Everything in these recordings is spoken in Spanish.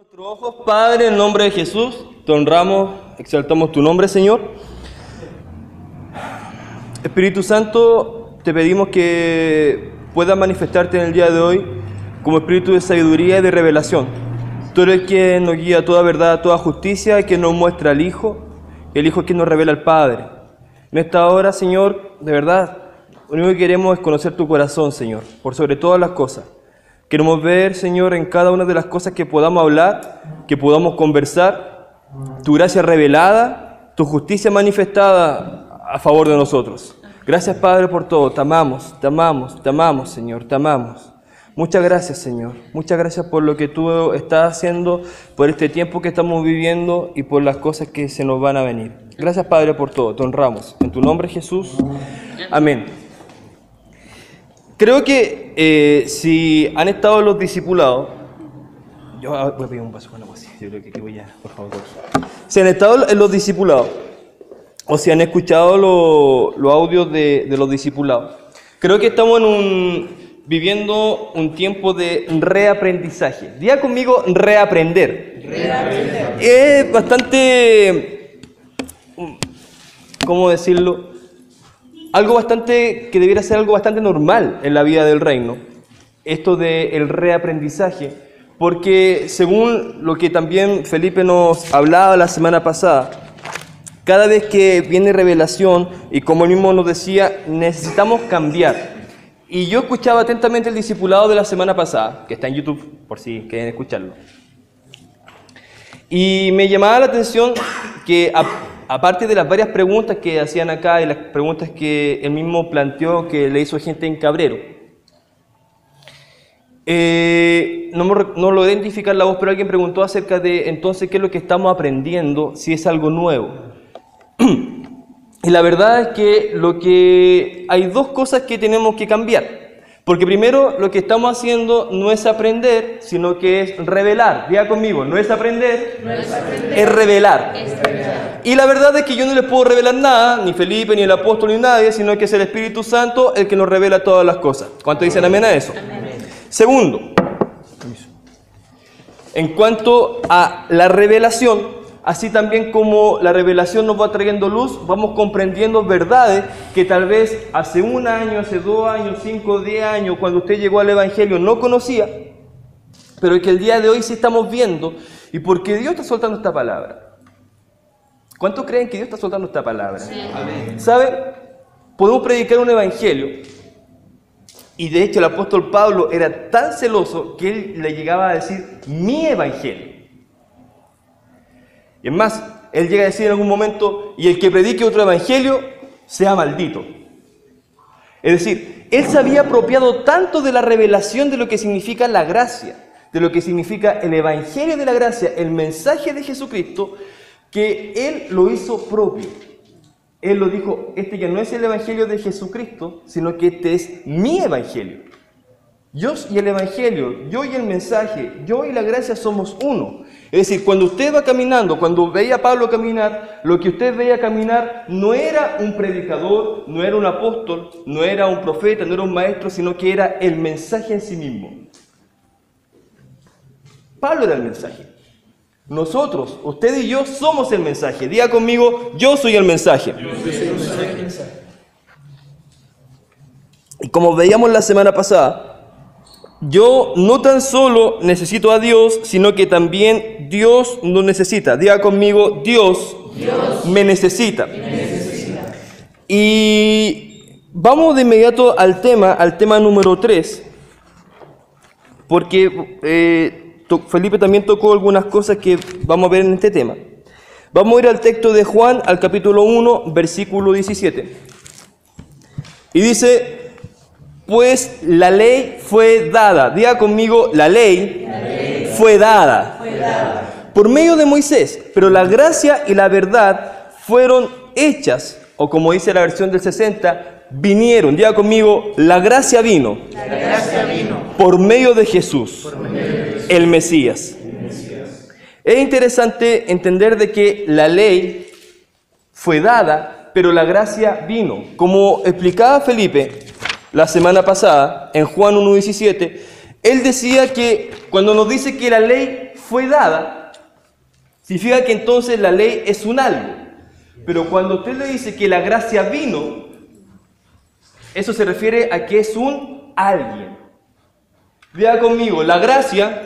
Nuestros ojos, Padre, en nombre de Jesús, te honramos, exaltamos tu nombre, Señor. Espíritu Santo, te pedimos que puedas manifestarte en el día de hoy como espíritu de sabiduría y de revelación. Tú eres quien nos guía a toda verdad, a toda justicia, quien nos muestra al Hijo, el Hijo es quien nos revela al Padre. En esta hora, Señor, de verdad, lo único que queremos es conocer tu corazón, Señor, por sobre todas las cosas. Queremos ver, Señor, en cada una de las cosas que podamos hablar, que podamos conversar, tu gracia revelada, tu justicia manifestada a favor de nosotros. Gracias, Padre, por todo. Te amamos, te amamos, te amamos, Señor, te amamos. Muchas gracias, Señor. Muchas gracias por lo que tú estás haciendo, por este tiempo que estamos viviendo y por las cosas que se nos van a venir. Gracias, Padre, por todo. Te honramos. En tu nombre, Jesús. Amén. Creo que si han estado los discipulados, yo voy a pedir un paso con la música, yo creo que voy a, por favor. Si han estado en los discipulados, o si han escuchado los audios de los discipulados, creo que estamos viviendo un tiempo de reaprendizaje. Diga conmigo, reaprender. Reaprender. Es bastante, ¿cómo decirlo? Algo bastante, que debiera ser algo bastante normal en la vida del reino, esto del reaprendizaje, porque según lo que también Felipe nos hablaba la semana pasada, cada vez que viene revelación, y como él mismo nos decía, necesitamos cambiar. Y yo escuchaba atentamente el discipulado de la semana pasada, que está en YouTube, por si quieren escucharlo. Y me llamaba la atención que aparte de las varias preguntas que hacían acá y las preguntas que él mismo planteó que le hizo gente en Cabrero, no logré identificar la voz, pero alguien preguntó acerca de entonces qué es lo que estamos aprendiendo, si es algo nuevo. Y la verdad es que hay dos cosas que tenemos que cambiar. Porque primero lo que estamos haciendo no es aprender, sino que es revelar. Diga conmigo, no es aprender, es revelar. Y la verdad es que yo no les puedo revelar nada, ni Felipe, ni el apóstol, ni nadie, sino que es el Espíritu Santo el que nos revela todas las cosas. ¿Cuántos dicen amén a eso? Amén. Segundo, en cuanto a la revelación, así también como la revelación nos va trayendo luz, vamos comprendiendo verdades que tal vez hace un año, hace 2 años, 5, 10 años, cuando usted llegó al Evangelio no conocía, pero que el día de hoy sí estamos viendo, y porque Dios está soltando esta palabra. ¿Cuántos creen que Dios está soltando esta palabra? Sí. Amén. ¿Sabe? Podemos predicar un Evangelio, y de hecho el apóstol Pablo era tan celoso que él le llegaba a decir, mi Evangelio. Y es más, él llega a decir en algún momento, y el que predique otro evangelio, sea maldito. Es decir, él se había apropiado tanto de la revelación de lo que significa la gracia, de lo que significa el evangelio de la gracia, el mensaje de Jesucristo, que él lo hizo propio. Él lo dijo, este ya no es el evangelio de Jesucristo, sino que este es mi evangelio. Yo y el evangelio, yo y el mensaje, yo y la gracia somos uno. Es decir, cuando usted va caminando, cuando veía a Pablo caminar, lo que usted veía caminar no era un predicador, no era un apóstol, no era un profeta, no era un maestro, sino que era el mensaje en sí mismo. Pablo era el mensaje. Nosotros, usted y yo, somos el mensaje. Diga conmigo, yo soy el mensaje. Yo soy el mensaje. Y como veíamos la semana pasada, yo no tan solo necesito a Dios, sino que también Dios nos necesita. Diga conmigo, Dios me necesita. Y vamos de inmediato al tema número 3, porque Felipe también tocó algunas cosas que vamos a ver en este tema. Vamos a ir al texto de Juan, al capítulo 1, versículo 17. Y dice, pues la ley fue dada. Diga conmigo, la ley fue dada por medio de Moisés, pero la gracia y la verdad fueron hechas, o como dice la versión del 60, vinieron. Diga conmigo, la gracia vino, por medio de Jesús, el Mesías. Es interesante entender de que la ley fue dada, pero la gracia vino. Como explicaba Felipe la semana pasada, en Juan 1:17, él decía que cuando nos dice que la ley fue dada, significa que entonces la ley es un algo. Pero cuando usted le dice que la gracia vino, eso se refiere a que es un alguien. Diga conmigo, la gracia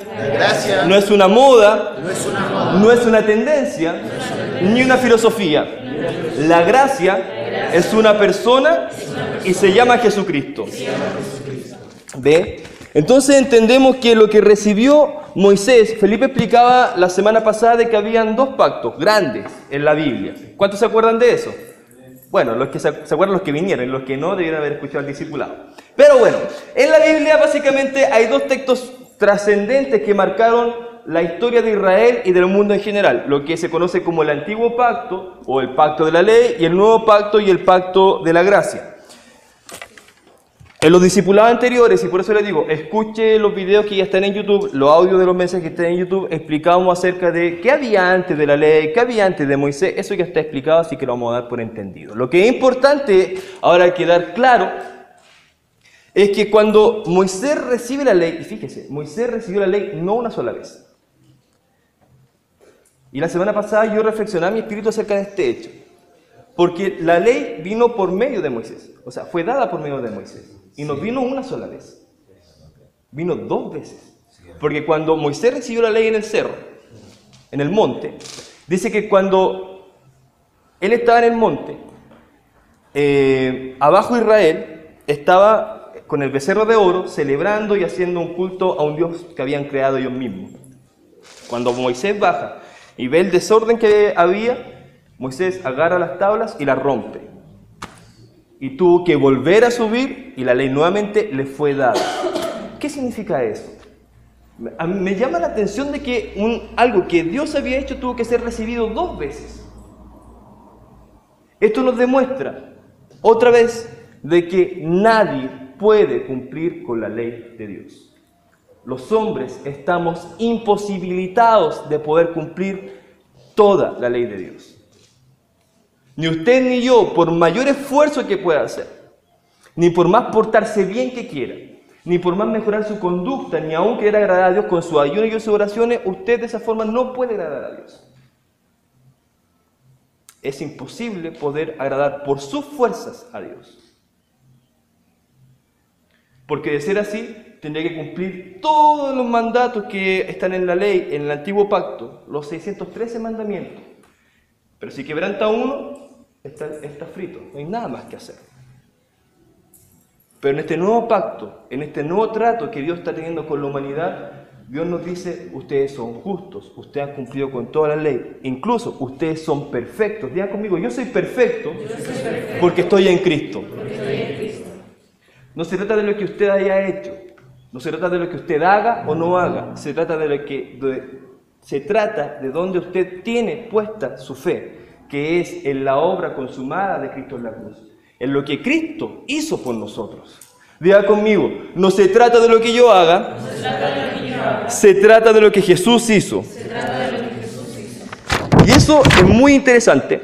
no es una moda, no es una tendencia, ni una filosofía. La gracia es una persona y se llama Jesucristo. ¿Ve? Entonces entendemos que lo que recibió Moisés, Felipe explicaba la semana pasada de que habían dos pactos grandes en la Biblia. ¿Cuántos se acuerdan de eso? Bueno, los que se acuerdan, los que vinieron, los que no debieron haber escuchado al discipulado. Pero bueno, en la Biblia básicamente hay dos textos trascendentes que marcaron la historia de Israel y del mundo en general, lo que se conoce como el Antiguo Pacto o el Pacto de la Ley y el Nuevo Pacto y el Pacto de la Gracia. En los discipulados anteriores, y por eso les digo, escuche los videos que ya están en YouTube, los audios de los mensajes que están en YouTube, explicamos acerca de qué había antes de la ley, qué había antes de Moisés, eso ya está explicado, así que lo vamos a dar por entendido. Lo que es importante, ahora quedar claro, es que cuando Moisés recibe la ley, y fíjese, Moisés recibió la ley no una sola vez. Y la semana pasada yo reflexioné a mi espíritu acerca de este hecho. Porque la ley vino por medio de Moisés, o sea, fue dada por medio de Moisés. Y no vino una sola vez, vino dos veces. Porque cuando Moisés recibió la ley en el cerro, en el monte, dice que cuando él estaba en el monte, abajo Israel estaba con el becerro de oro celebrando y haciendo un culto a un Dios que habían creado ellos mismos. Cuando Moisés baja y ve el desorden que había, Moisés agarra las tablas y las rompe. Y tuvo que volver a subir y la ley nuevamente le fue dada. ¿Qué significa eso? A mí me llama la atención de que algo que Dios había hecho tuvo que ser recibido dos veces. Esto nos demuestra otra vez de que nadie puede cumplir con la ley de Dios. Los hombres estamos imposibilitados de poder cumplir toda la ley de Dios. Ni usted ni yo, por mayor esfuerzo que pueda hacer, ni por más portarse bien que quiera, ni por más mejorar su conducta, ni aún querer agradar a Dios con su ayuno y sus oraciones, usted de esa forma no puede agradar a Dios. Es imposible poder agradar por sus fuerzas a Dios. Porque de ser así, tendría que cumplir todos los mandatos que están en la ley, en el Antiguo Pacto, los 613 mandamientos. Pero si quebranta uno, está frito, no hay nada más que hacer. Pero en este nuevo pacto, en este nuevo trato que Dios está teniendo con la humanidad, Dios nos dice, ustedes son justos, ustedes han cumplido con toda la ley, incluso ustedes son perfectos. Digan conmigo, yo soy perfecto porque estoy en Cristo. No se trata de lo que usted haya hecho, no se trata de lo que usted haga o no haga, se trata de donde usted tiene puesta su fe, que es en la obra consumada de Cristo en la cruz, en lo que Cristo hizo por nosotros. Diga conmigo, no se trata de lo que yo haga, se trata de lo que Jesús hizo. Y eso es muy interesante,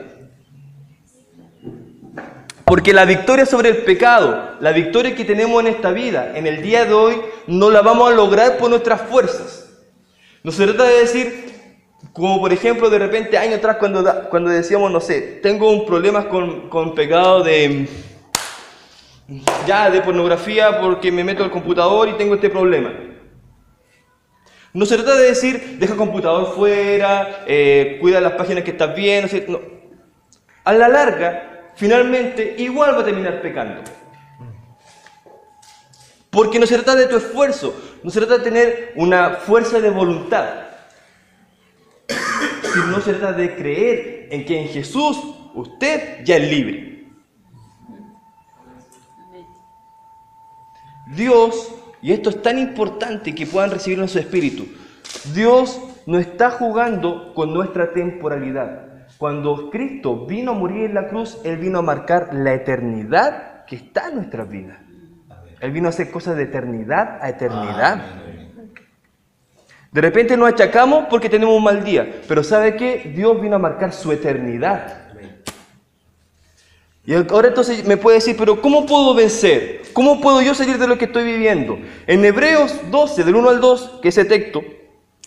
porque la victoria sobre el pecado, la victoria que tenemos en esta vida, en el día de hoy, no la vamos a lograr por nuestras fuerzas. No se trata de decir, como por ejemplo, de repente, años atrás, cuando decíamos, no sé, tengo problemas con pecado de pornografía porque me meto al computador y tengo este problema. No se trata de decir, deja el computador fuera, cuida las páginas que estás viendo. No. A la larga, finalmente, igual va a terminar pecando. Porque no se trata de tu esfuerzo, no se trata de tener una fuerza de voluntad, sino se trata de creer en que en Jesús usted ya es libre. Dios, y esto es tan importante que puedan recibirlo en su espíritu, Dios no está jugando con nuestra temporalidad. Cuando Cristo vino a morir en la cruz, Él vino a marcar la eternidad que está en nuestras vidas. Él vino a hacer cosas de eternidad a eternidad. De repente nos achacamos porque tenemos un mal día, pero ¿sabe qué? Dios vino a marcar su eternidad. Y ahora entonces me puede decir, pero ¿cómo puedo vencer? ¿Cómo puedo yo salir de lo que estoy viviendo? En Hebreos 12, del 1 al 2, que es ese texto,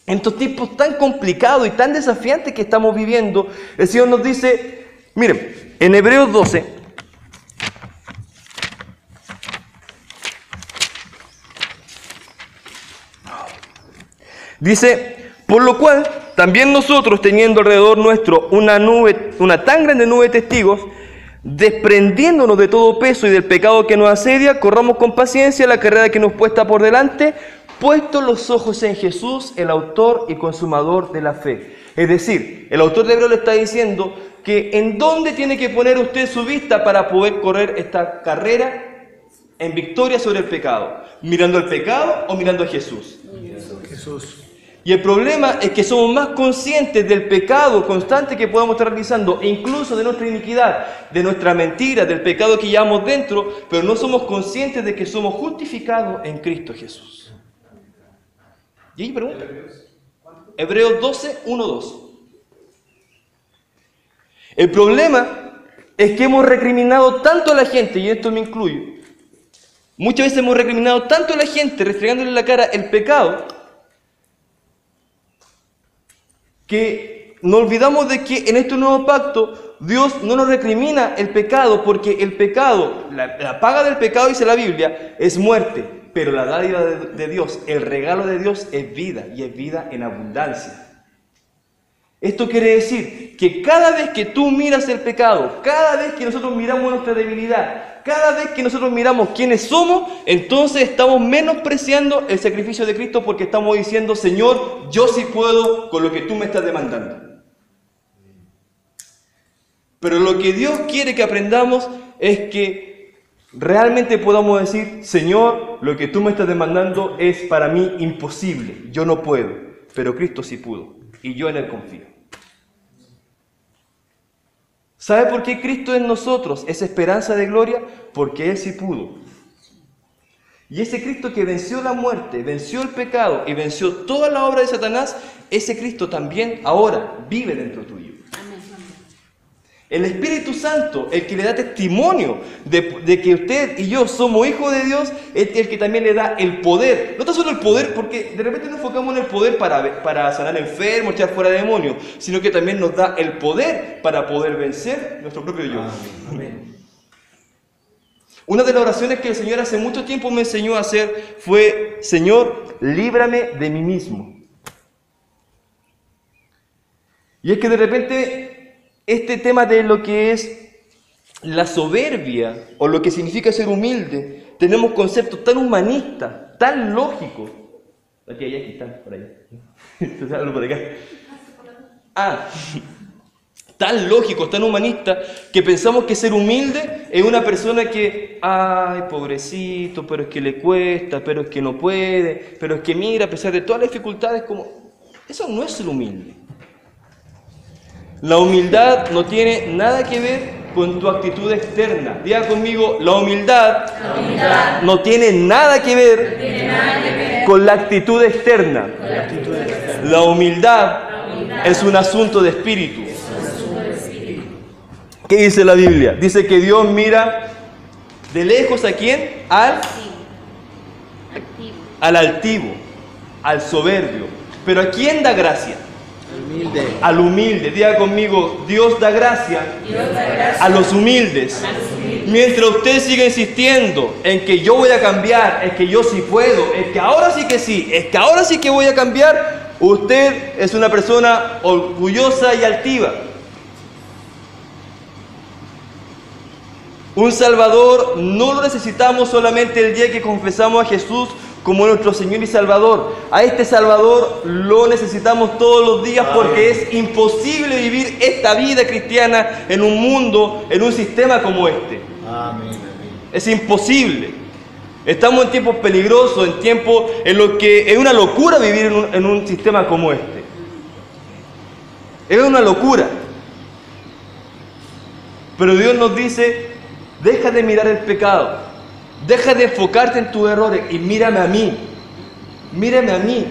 En estos tiempos tan complicados y tan desafiantes que estamos viviendo, el Señor nos dice, miren, en Hebreos 12, dice, por lo cual, también nosotros, teniendo alrededor nuestro una tan grande nube de testigos, desprendiéndonos de todo peso y del pecado que nos asedia, corramos con paciencia la carrera que nos puesta por delante, puestos los ojos en Jesús, el autor y consumador de la fe. Es decir, el autor de Hebreos le está diciendo que en dónde tiene que poner usted su vista para poder correr esta carrera en victoria sobre el pecado. ¿Mirando al pecado o mirando a Jesús? Jesús. Y el problema es que somos más conscientes del pecado constante que podemos estar realizando, e incluso de nuestra iniquidad, de nuestra mentira, del pecado que llevamos dentro, pero no somos conscientes de que somos justificados en Cristo Jesús. Y ahí pregunta. Hebreos 12, 1, 2. El problema es que hemos recriminado tanto a la gente, y esto me incluye, muchas veces hemos recriminado tanto a la gente, restregándole en la cara el pecado, que nos olvidamos de que en este nuevo pacto Dios no nos recrimina el pecado, porque el pecado, la paga del pecado, dice la Biblia, es muerte, pero la dádiva de Dios, el regalo de Dios es vida, y es vida en abundancia. Esto quiere decir que cada vez que tú miras el pecado, cada vez que nosotros miramos nuestra debilidad, cada vez que nosotros miramos quiénes somos, entonces estamos menospreciando el sacrificio de Cristo, porque estamos diciendo, Señor, yo sí puedo con lo que tú me estás demandando. Pero lo que Dios quiere que aprendamos es que realmente podamos decir, Señor, lo que tú me estás demandando es para mí imposible, yo no puedo, pero Cristo sí pudo, y yo en Él confío. ¿Sabe por qué Cristo en nosotros es esperanza de gloria? Porque Él sí pudo. Y ese Cristo que venció la muerte, venció el pecado y venció toda la obra de Satanás, ese Cristo también ahora vive dentro tuyo. El Espíritu Santo, el que le da testimonio de que usted y yo somos hijos de Dios, es el que también le da el poder. No tan solo el poder, porque de repente nos enfocamos en el poder para sanar enfermos, echar fuera demonios, sino que también nos da el poder para poder vencer nuestro propio yo. Amén. Una de las oraciones que el Señor hace mucho tiempo me enseñó a hacer fue, Señor, líbrame de mí mismo. Y es que de repente este tema de lo que es la soberbia o lo que significa ser humilde, tenemos conceptos tan humanistas, tan lógicos. Aquí están, por allá. Entonces hablo por acá. Tan lógicos, tan humanistas, que pensamos que ser humilde es una persona que, ay, pobrecito, pero es que le cuesta, pero es que no puede, pero es que mira, a pesar de todas las dificultades, como... Eso no es ser humilde. La humildad no tiene nada que ver con tu actitud externa. Diga conmigo, la humildad no tiene nada que ver con la actitud externa. La humildad es un asunto de espíritu. ¿Qué dice la Biblia? Dice que Dios mira de lejos ¿a quién? Al altivo, al soberbio. Pero ¿a quién da gracia? Al humilde. Diga conmigo, Dios da gracia a los humildes. Mientras usted siga insistiendo en que yo voy a cambiar, es que yo sí puedo, es que ahora sí que sí, es que ahora sí que voy a cambiar, usted es una persona orgullosa y altiva. Un Salvador no lo necesitamos solamente el día que confesamos a Jesús como nuestro Señor y Salvador. A este Salvador lo necesitamos todos los días, porque es imposible vivir esta vida cristiana en un mundo, en un sistema como este. Amén. Es imposible. Estamos en tiempos peligrosos, en tiempos en los que es una locura vivir en un sistema como este. Es una locura. Pero Dios nos dice, deja de mirar el pecado. Deja de enfocarte en tus errores y mírame a mí. Mírame a mí.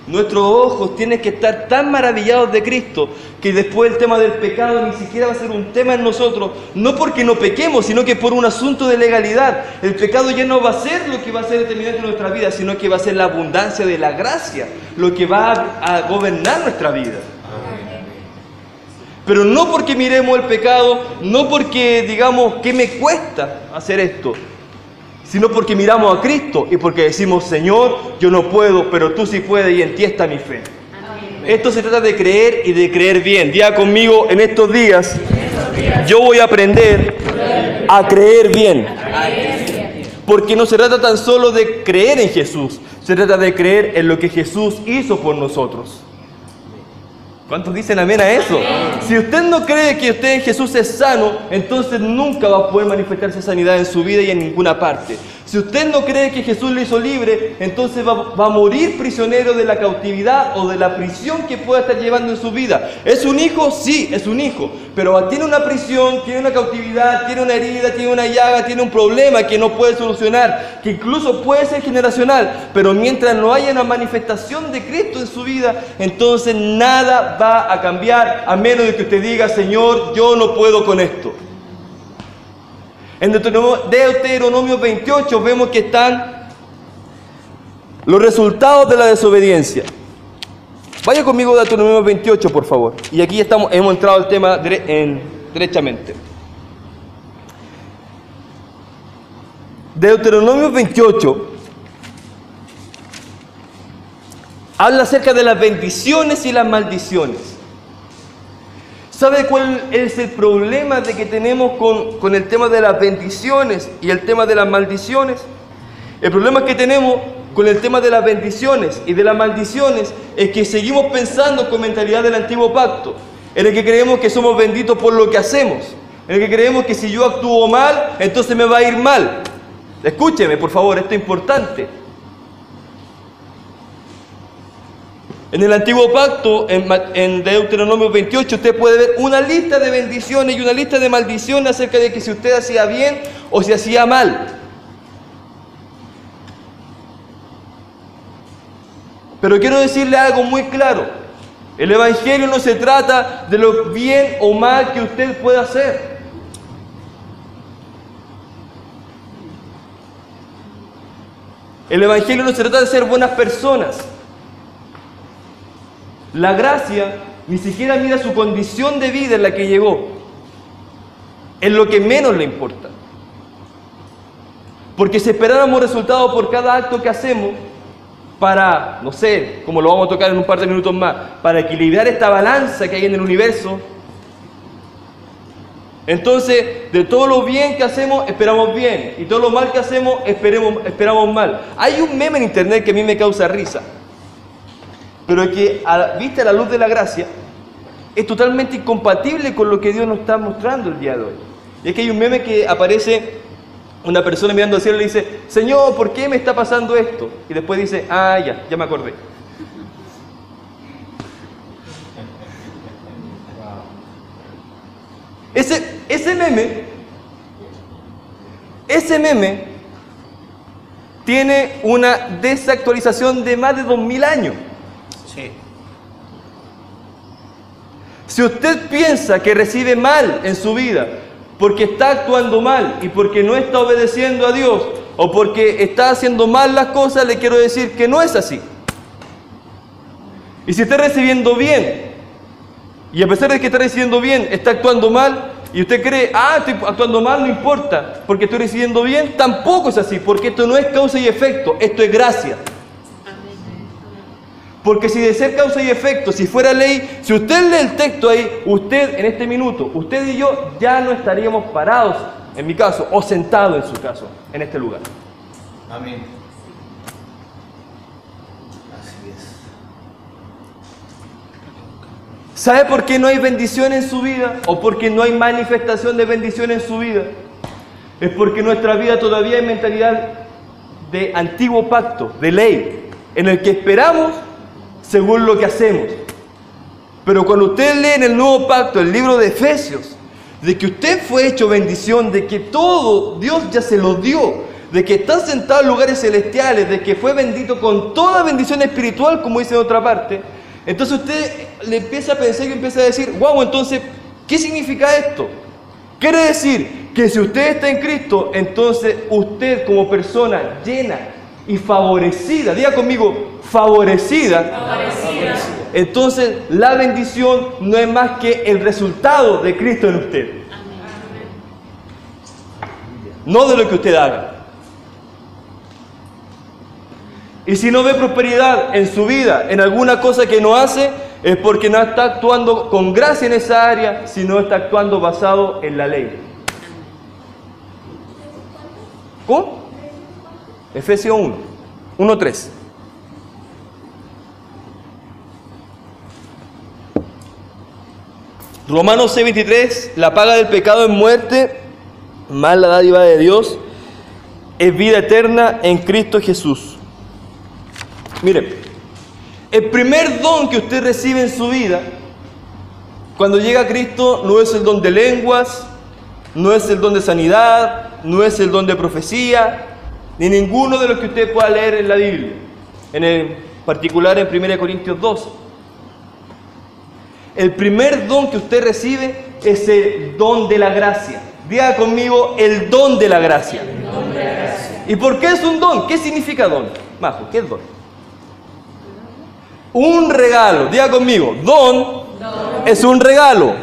Nuestros ojos tienen que estar tan maravillados de Cristo que después el tema del pecado ni siquiera va a ser un tema en nosotros, no porque no pequemos, sino que por un asunto de legalidad. El pecado ya no va a ser lo que va a ser determinante en nuestra vida, sino que va a ser la abundancia de la gracia, lo que va a gobernar nuestra vida. Pero no porque miremos el pecado, no porque digamos que me cuesta hacer esto, sino porque miramos a Cristo y porque decimos, Señor, yo no puedo, pero tú sí puedes y en ti está mi fe. Amén. Esto se trata de creer y de creer bien. Diga conmigo, en estos días yo voy a aprender a creer bien. Porque no se trata tan solo de creer en Jesús, se trata de creer en lo que Jesús hizo por nosotros. ¿Cuántos dicen amén a eso? Amén. Si usted no cree que usted en Jesús es sano, entonces nunca va a poder manifestarse sanidad en su vida y en ninguna parte. Si usted no cree que Jesús le hizo libre, entonces va a morir prisionero de la cautividad o de la prisión que pueda estar llevando en su vida. ¿Es un hijo? Sí, es un hijo. Pero tiene una prisión, tiene una cautividad, tiene una herida, tiene una llaga, tiene un problema que no puede solucionar, que incluso puede ser generacional. Pero mientras no haya una manifestación de Cristo en su vida, entonces nada va a cambiar, a menos de que usted diga, Señor, yo no puedo con esto. En Deuteronomio 28 vemos que están los resultados de la desobediencia. Vaya conmigo a Deuteronomio 28, por favor. Y aquí hemos entrado al tema derechamente. Deuteronomio 28 habla acerca de las bendiciones y las maldiciones. ¿Sabe cuál es el problema de que tenemos con el tema de las bendiciones y el tema de las maldiciones? El problema que tenemos con el tema de las bendiciones y de las maldiciones es que seguimos pensando con mentalidad del antiguo pacto, en el que creemos que somos benditos por lo que hacemos, en el que creemos que si yo actúo mal, entonces me va a ir mal. Escúcheme, por favor, esto es importante. En el antiguo pacto, en Deuteronomio 28, usted puede ver una lista de bendiciones y una lista de maldiciones acerca de que si usted hacía bien o si hacía mal. Pero quiero decirle algo muy claro. El Evangelio no se trata de lo bien o mal que usted pueda hacer. El Evangelio no se trata de ser buenas personas. La gracia ni siquiera mira su condición de vida en la que llegó. Es lo que menos le importa. Porque si esperáramos resultados por cada acto que hacemos, para, no sé, como lo vamos a tocar en un par de minutos más, para equilibrar esta balanza que hay en el universo, entonces de todo lo bien que hacemos esperamos bien, y todo lo mal que hacemos esperamos mal. Hay un meme en internet que a mí me causa risa, pero que vista a la luz de la gracia es totalmente incompatible con lo que Dios nos está mostrando el día de hoy. Y es que hay un meme que aparece una persona mirando al cielo y le dice, Señor, ¿por qué me está pasando esto? Y después dice, ya me acordé. Ese meme tiene una desactualización de más de 2000 años. Sí. Si usted piensa que recibe mal en su vida porque está actuando mal y porque no está obedeciendo a Dios o porque está haciendo mal las cosas, le quiero decir que no es así. Y si está recibiendo bien y a pesar de que está recibiendo bien, está actuando mal y usted cree, estoy actuando mal, no importa, porque estoy recibiendo bien, tampoco es así, porque esto no es causa y efecto, esto es gracia. Porque si de ser causa y efecto, si fuera ley, si usted lee el texto ahí, usted en este minuto, usted y yo ya no estaríamos parados, en mi caso, o sentados en su caso, en este lugar. Amén. Así es. ¿Sabe por qué no hay bendición en su vida? ¿O porque no hay manifestación de bendición en su vida? Es porque en nuestra vida todavía hay mentalidad de antiguo pacto, de ley, en el que esperamos según lo que hacemos. Pero cuando usted lee en el nuevo pacto, el libro de Efesios, de que usted fue hecho bendición, de que todo Dios ya se lo dio, de que está sentado en lugares celestiales, de que fue bendito con toda bendición espiritual, como dice en otra parte, entonces usted le empieza a pensar y empieza a decir, wow, entonces, ¿qué significa esto? Quiere decir que si usted está en Cristo, entonces usted como persona llena y favorecida, diga conmigo, favorecida. Entonces la bendición no es más que el resultado de Cristo en usted. No de lo que usted haga. Y si no ve prosperidad en su vida, en alguna cosa que no hace, es porque no está actuando con gracia en esa área, sino está actuando basado en la ley. ¿Cómo? Efesios 1:3. Romanos 6:23, la paga del pecado es muerte, mas la dádiva de Dios es vida eterna en Cristo Jesús. Mire, el primer don que usted recibe en su vida, cuando llega a Cristo, no es el don de lenguas, no es el don de sanidad, no es el don de profecía, ni ninguno de los que usted pueda leer en la Biblia, en particular en 1 Corintios 12. El primer don que usted recibe es el don de la gracia. Diga conmigo, el don de la gracia. El don de la gracia. ¿Y por qué es un don? ¿Qué significa don? Majo, ¿qué es don? Un regalo. Diga conmigo, don es un regalo.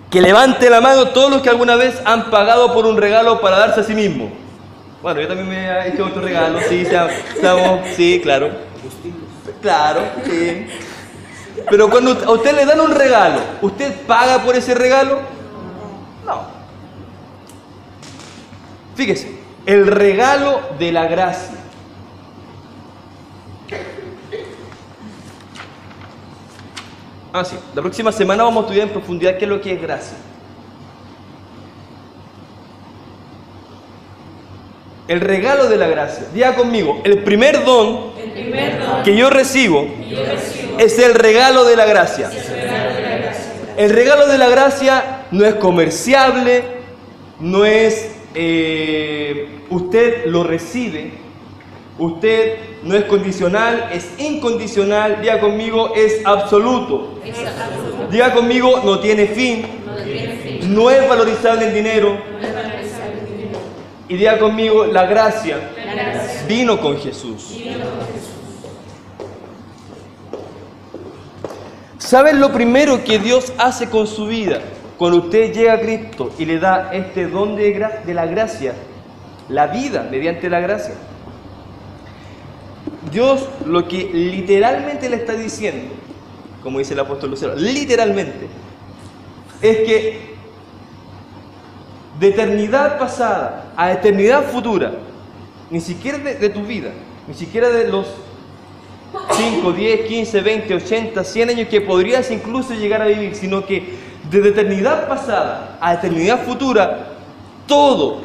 Que levante la mano todos los que alguna vez han pagado por un regalo para darse a sí mismo. Bueno, yo también me he hecho otro regalo, sí, sí, claro. Claro, sí. Pero cuando a usted le dan un regalo, ¿usted paga por ese regalo? No. Fíjese, el regalo de la gracia. Sí, la próxima semana vamos a estudiar en profundidad qué es lo que es gracia. El regalo de la gracia. Diga conmigo, el primer don que yo recibo es el regalo de la gracia. El regalo de la gracia no es comerciable, no es usted lo recibe, usted no es condicional, es incondicional. Diga conmigo, es absoluto. Diga conmigo, no tiene fin, no es valorizable en dinero. Y diga conmigo, la gracia vino con Jesús. ¿Saben lo primero que Dios hace con su vida? Cuando usted llega a Cristo y le da este don de la gracia, la vida mediante la gracia. Dios lo que literalmente le está diciendo, como dice el apóstol Lucero, literalmente, es que de eternidad pasada a eternidad futura, ni siquiera de tu vida, ni siquiera de los 5, 10, 15, 20, 80, 100 años que podrías incluso llegar a vivir, sino que desde eternidad pasada a eternidad futura, todo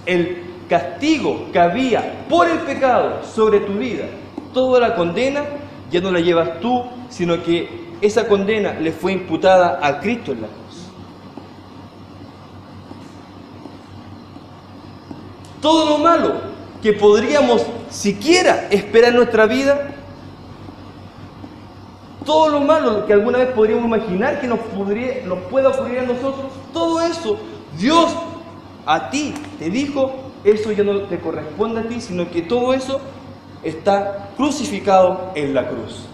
el castigo que había por el pecado sobre tu vida, toda la condena, ya no la llevas tú, sino que esa condena le fue imputada a Cristo en la cruz. Todo lo malo que podríamos siquiera esperar en nuestra vida, todo lo malo que alguna vez podríamos imaginar que nos pueda ocurrir a nosotros, todo eso, Dios a ti te dijo, eso ya no te corresponde a ti, sino que todo eso está crucificado en la cruz.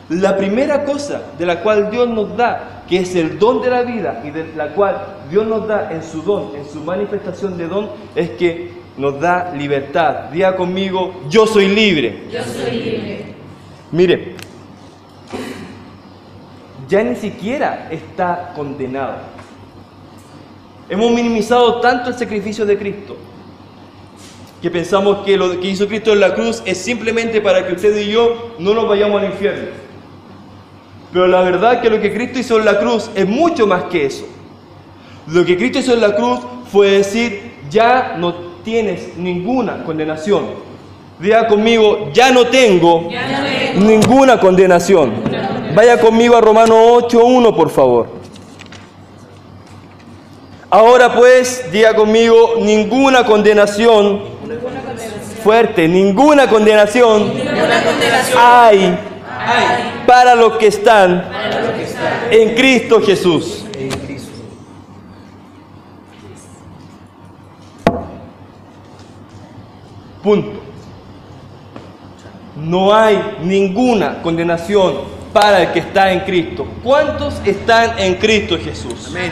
La primera cosa de la cual Dios nos da, que es el don de la vida y de la cual Dios nos da en su don, en su manifestación de don, es que nos da libertad. Diga conmigo, yo soy libre. Yo soy libre. Mire, ya ni siquiera está condenado. Hemos minimizado tanto el sacrificio de Cristo que pensamos que lo que hizo Cristo en la cruz es simplemente para que usted y yo no nos vayamos al infierno. Pero la verdad es que lo que Cristo hizo en la cruz es mucho más que eso. Lo que Cristo hizo en la cruz fue decir, ya no tienes ninguna condenación. Diga conmigo, ya no tengo ninguna condenación. Vaya conmigo a Romanos 8:1, por favor. Ahora pues, diga conmigo, ninguna condenación, fuerte, ninguna condenación hay para los que están en Cristo Jesús. Punto. No hay ninguna condenación para el que está en Cristo. ¿Cuántos están en Cristo Jesús? Amén.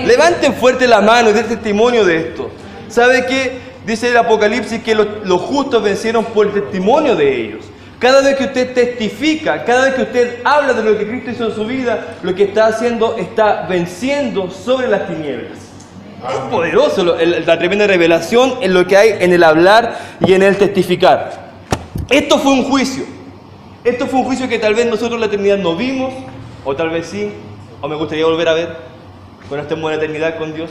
Levanten fuerte la mano y den testimonio de esto. ¿Sabe qué? Dice el Apocalipsis que los justos vencieron por el testimonio de ellos. Cada vez que usted testifica, cada vez que usted habla de lo que Cristo hizo en su vida, lo que está haciendo está venciendo sobre las tinieblas. Es poderoso la tremenda revelación en lo que hay en el hablar y en el testificar. Esto fue un juicio. Esto fue un juicio que tal vez nosotros en la eternidad no vimos, o tal vez sí, o me gustaría volver a ver cuando estemos en la eternidad con Dios.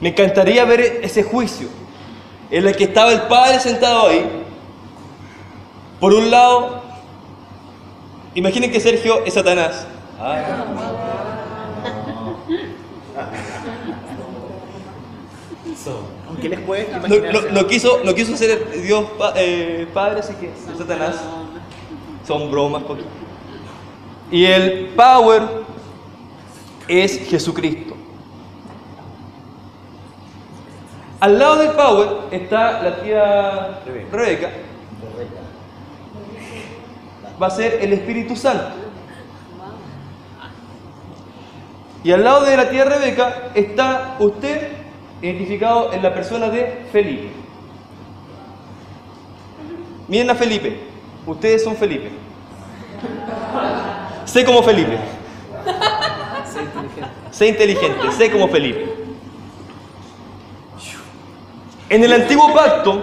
Me encantaría ver ese juicio en el que estaba el Padre sentado ahí. Por un lado, imaginen que Sergio es Satanás. Aunque les puede No quiso ser Dios Padre, así que es Satanás. Son bromas porque... Y el power es Jesucristo. Al lado del power está la tía Rebeca. Va a ser el Espíritu Santo. Y al lado de la tía Rebeca está usted, identificado en la persona de Felipe. Miren a Felipe. Ustedes son Felipe. Sé como Felipe. Sé inteligente. Sé como Felipe. En el antiguo pacto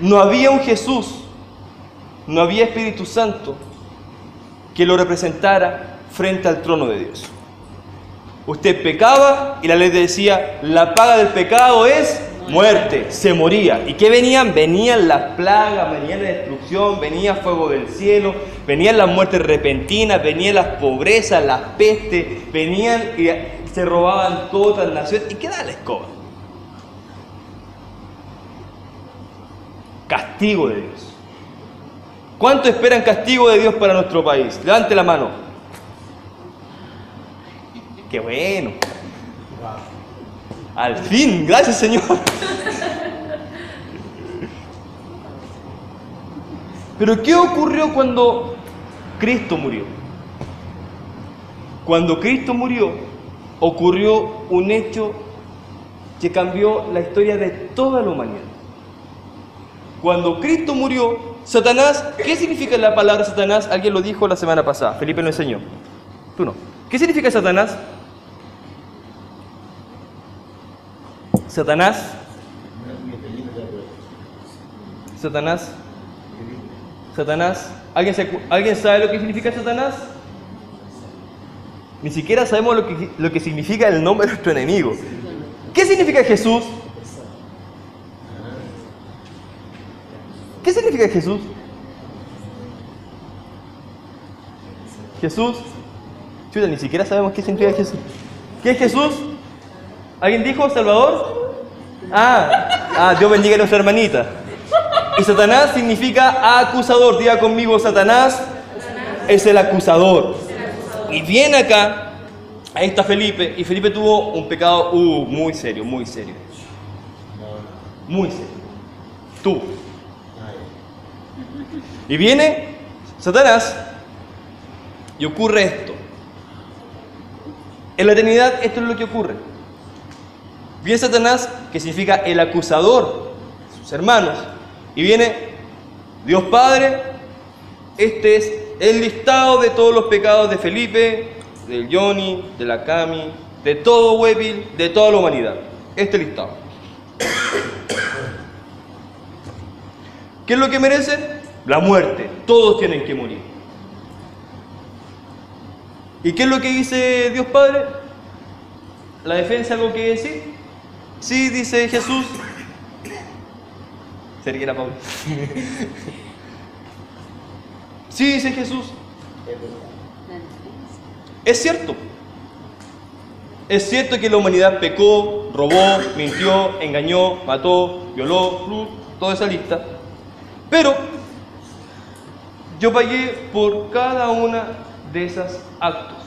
no había un Jesús, no había Espíritu Santo que lo representara frente al trono de Dios. Usted pecaba y la ley decía, la paga del pecado es muerte, se moría. ¿Y qué venían? Venían las plagas, venía la destrucción, venía fuego del cielo, venían las muertes repentinas, venían las pobrezas, las pestes, venían y se robaban todas las naciones. ¿Y qué da la escoba? Castigo de Dios. ¿Cuánto esperan castigo de Dios para nuestro país? Levante la mano. ¡Qué bueno! Al fin, gracias Señor. Pero ¿qué ocurrió cuando Cristo murió? Cuando Cristo murió, ocurrió un hecho que cambió la historia de toda la humanidad. Cuando Cristo murió, Satanás, ¿qué significa la palabra Satanás? Alguien lo dijo la semana pasada, Felipe lo enseñó. Tú no. ¿Qué significa Satanás? Satanás. ¿Alguien sabe lo que significa Satanás? Ni siquiera sabemos lo que significa el nombre de nuestro enemigo. ¿Qué significa Jesús? ¿Qué significa Jesús? Jesús. Chuta, ni siquiera sabemos qué significa Jesús. ¿Qué es Jesús? ¿Alguien dijo Salvador? Dios bendiga a nuestra hermanita. Y Satanás significa acusador. Diga conmigo, Satanás es el acusador. Y viene acá, ahí está Felipe, y Felipe tuvo un pecado muy serio, muy serio. Muy serio. Tú. Y viene Satanás y ocurre esto. En la eternidad esto es lo que ocurre. Viene Satanás, que significa el acusador de sus hermanos, y viene Dios Padre. Este es el listado de todos los pecados de Felipe, del Johnny, de la Cami, de todo Webbil, de toda la humanidad. Este listado. ¿Qué es lo que merecen? La muerte. Todos tienen que morir. ¿Y qué es lo que dice Dios Padre? ¿La defensa algo que decir? Sí, dice Jesús. Se ríe la Paula. Sí, dice Jesús. Es cierto. Es cierto que la humanidad pecó, robó, mintió, engañó, mató, violó, toda esa lista. Pero yo pagué por cada una de esos actos.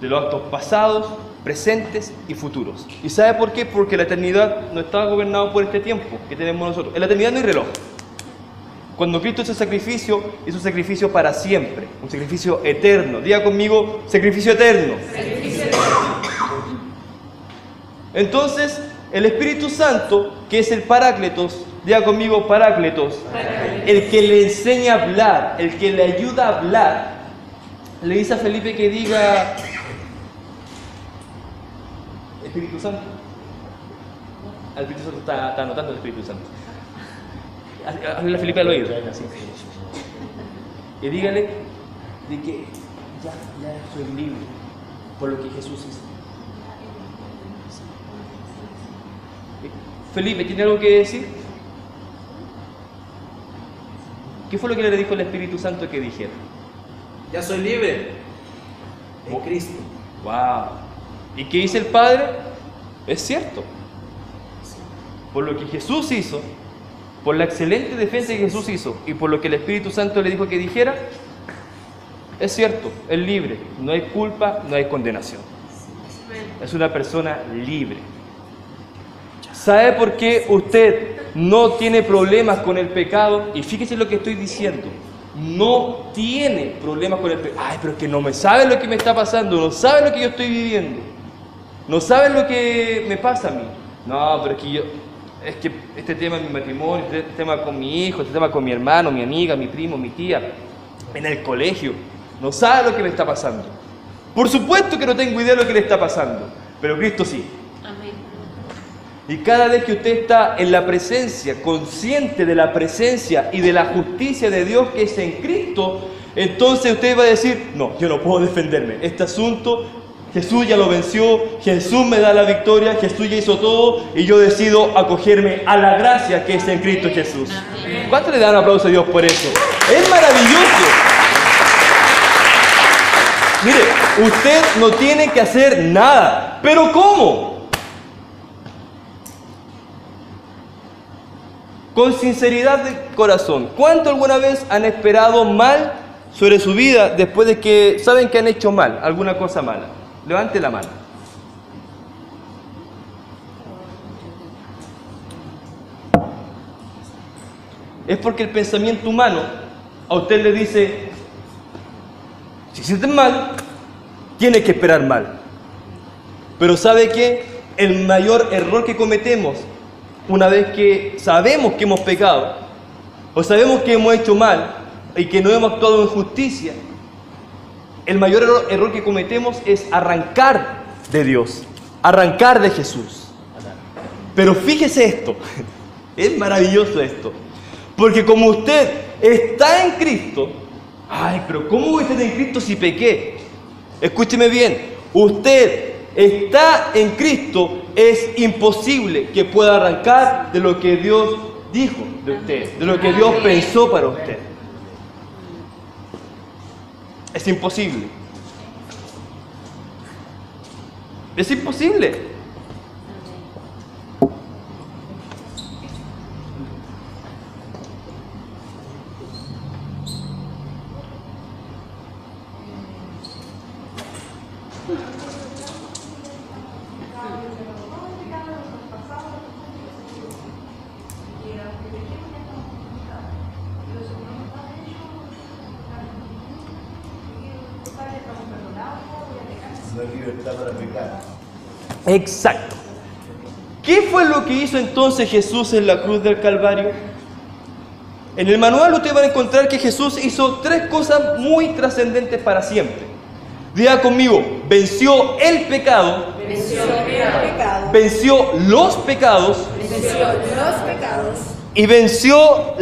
De los actos pasados, presentes y futuros. ¿Y sabe por qué? Porque la eternidad no está gobernada por este tiempo que tenemos nosotros. En la eternidad no hay reloj. Cuando Cristo hizo un sacrificio para siempre, un sacrificio eterno. Diga conmigo, sacrificio eterno. Sacrificio eterno. Entonces, el Espíritu Santo, que es el Parácletos, diga conmigo, Parácletos, el que le enseña a hablar, el que le ayuda a hablar, le dice a Felipe que diga, Espíritu Santo. El Espíritu Santo está anotando el Espíritu Santo. Hazle a Felipe al oído. Y dígale de que ya soy libre por lo que Jesús hizo. Felipe, ¿tiene algo que decir? ¿Qué fue lo que le dijo el Espíritu Santo que dijera? Ya soy libre en Cristo. ¡Wow! ¿Y qué dice el Padre? Es cierto. Por lo que Jesús hizo, por la excelente defensa que Jesús hizo y por lo que el Espíritu Santo le dijo que dijera, es cierto, es libre. No hay culpa, no hay condenación. Es una persona libre. ¿Sabe por qué usted no tiene problemas con el pecado? Y fíjese lo que estoy diciendo. No tiene problemas con el pecado. Ay, pero es que no me sabe lo que me está pasando, no sabe lo que yo estoy viviendo, no sabe lo que me pasa a mí. No, pero es que este tema en mi matrimonio, este tema con mi hijo, este tema con mi hermano, mi amiga, mi primo, mi tía, en el colegio, no sabe lo que me está pasando. Por supuesto que no tengo idea de lo que le está pasando, pero Cristo sí. Y cada vez que usted está en la presencia, consciente de la presencia y de la justicia de Dios que es en Cristo, entonces usted va a decir, no, yo no puedo defenderme. Este asunto, Jesús ya lo venció, Jesús me da la victoria, Jesús ya hizo todo y yo decido acogerme a la gracia que es en Cristo Jesús. ¿Cuánto le dan un aplauso a Dios por eso? Es maravilloso. Mire, usted no tiene que hacer nada. ¿Pero cómo? Con sinceridad de corazón. ¿Cuánto alguna vez han esperado mal sobre su vida después de que saben que han hecho mal, alguna cosa mala? Levante la mano. Es porque el pensamiento humano a usted le dice, si sienten mal, tiene que esperar mal. Pero ¿sabe qué? El mayor error que cometemos una vez que sabemos que hemos pecado o sabemos que hemos hecho mal y que no hemos actuado en justicia, el mayor error que cometemos es arrancar de Dios, arrancar de Jesús. Pero fíjese esto, es maravilloso esto, porque como usted está en Cristo, ay, pero ¿cómo voy a estar en Cristo si pequé? Escúcheme bien, usted está en Cristo, es imposible que pueda arrancar de lo que Dios dijo de usted, de lo que Dios pensó para usted. Es imposible. Es imposible. No hay libertad para pecar. Exacto. ¿Qué fue lo que hizo entonces Jesús en la cruz del Calvario? En el manual usted va a encontrar que Jesús hizo 3 cosas muy trascendentes para siempre. Diga conmigo, venció el pecado, venció los pecados y venció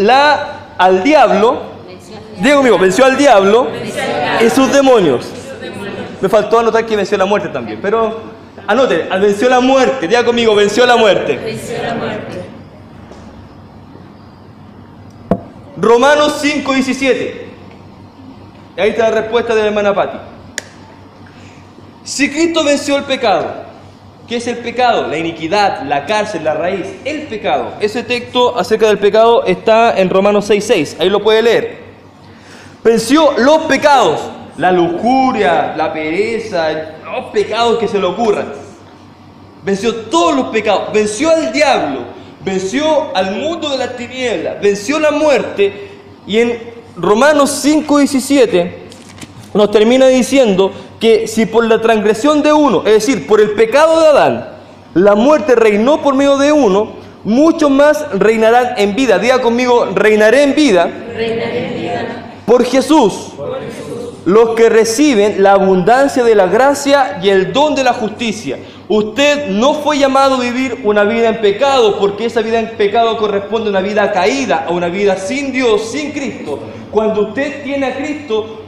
al diablo. Diga conmigo, venció al diablo y sus demonios. Me faltó anotar que venció la muerte también, pero anote, venció la muerte. Diga conmigo, venció la muerte. Venció la muerte. Romanos 5:17. Ahí está la respuesta de la hermana Patti. Si Cristo venció el pecado, ¿qué es el pecado? La iniquidad, la cárcel, la raíz, el pecado. Ese texto acerca del pecado está en Romanos 6:6, ahí lo puede leer. Venció los pecados, la lujuria, la pereza, los pecados que se le ocurran. Venció todos los pecados, venció al diablo, venció al mundo de las tinieblas, venció la muerte. Y en Romanos 5:17 nos termina diciendo que si por la transgresión de uno, es decir, por el pecado de Adán, la muerte reinó por medio de uno, muchos más reinarán en vida. Diga conmigo, reinaré en vida. Reinaré en vida. Por Jesús. Los que reciben la abundancia de la gracia y el don de la justicia. Usted no fue llamado a vivir una vida en pecado, porque esa vida en pecado corresponde a una vida caída, a una vida sin Dios, sin Cristo. Cuando usted tiene a Cristo,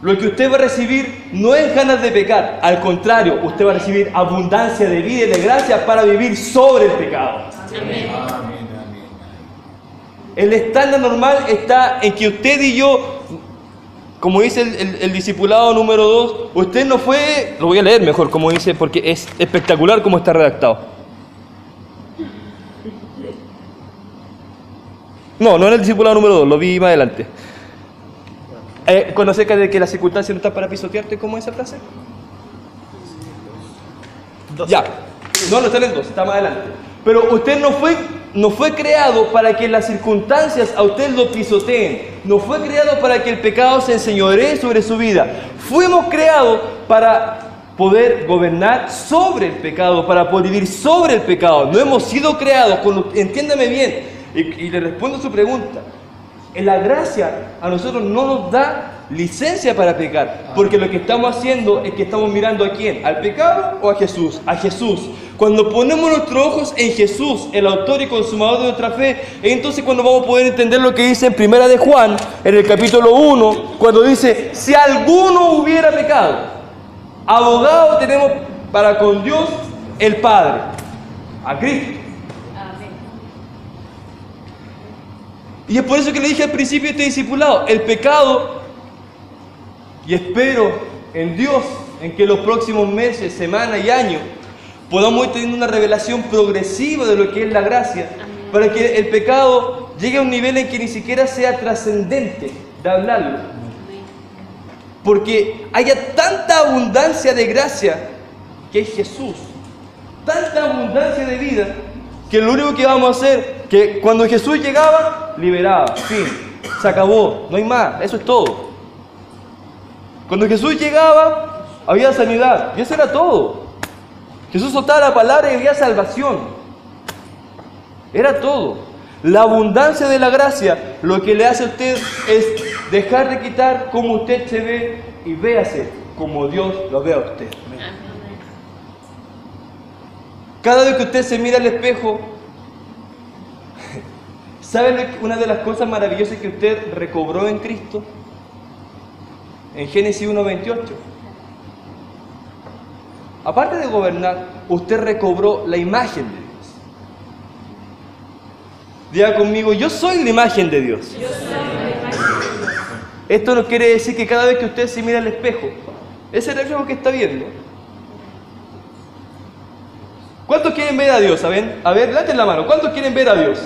lo que usted va a recibir no es ganas de pecar, al contrario, usted va a recibir abundancia de vida y de gracia para vivir sobre el pecado. Amén. El estándar normal está en que usted y yo, como dice el discipulado número 2, usted no fue, lo voy a leer mejor como dice, porque es espectacular como está redactado. No en el discipulado número 2, lo vi más adelante. Cuando acerca de que las circunstancias no están para pisotearte, ¿cómo es esa frase? Ya, no está en el 2, está más adelante. Pero usted no fue creado para que las circunstancias a usted lo pisoteen. No fue creado para que el pecado se enseñoree sobre su vida. Fuimos creados para poder gobernar sobre el pecado, para poder vivir sobre el pecado. No hemos sido creados, entiéndame bien, y le respondo a su pregunta. En la gracia a nosotros no nos da licencia para pecar, porque lo que estamos haciendo es que estamos mirando ¿a quién? ¿Al pecado o a Jesús? A Jesús. Cuando ponemos nuestros ojos en Jesús, el autor y consumador de nuestra fe, es entonces cuando vamos a poder entender lo que dice en Primera de Juan, en el capítulo 1, cuando dice, si alguno hubiera pecado, abogado tenemos para con Dios el Padre, a Cristo. Y es por eso que le dije al principio de este discipulado, el pecado, y espero en Dios, en que los próximos meses, semanas y años, podamos ir teniendo una revelación progresiva de lo que es la gracia, para que el pecado llegue a un nivel en que ni siquiera sea trascendente de hablarlo. Porque haya tanta abundancia de gracia, que es Jesús, tanta abundancia de vida, que lo único que vamos a hacer, que cuando Jesús llegaba, liberaba, fin, se acabó, no hay más, eso es todo. Cuando Jesús llegaba, había sanidad, y eso era todo. Jesús soltaba la palabra y había salvación. Era todo. La abundancia de la gracia, lo que le hace a usted es dejar de quitar cómo usted se ve y véase como Dios lo ve a usted. Cada vez que usted se mira al espejo, ¿sabe una de las cosas maravillosas que usted recobró en Cristo? En Génesis 1:28. Aparte de gobernar, usted recobró la imagen de Dios. Diga conmigo, yo soy la imagen de Dios. Yo soy la imagen de Dios. Esto no quiere decir que cada vez que usted se mira al espejo, ese reflejo que está viendo, ¿cuántos quieren ver a Dios? A ver, levanten la mano. ¿Cuántos quieren ver a Dios?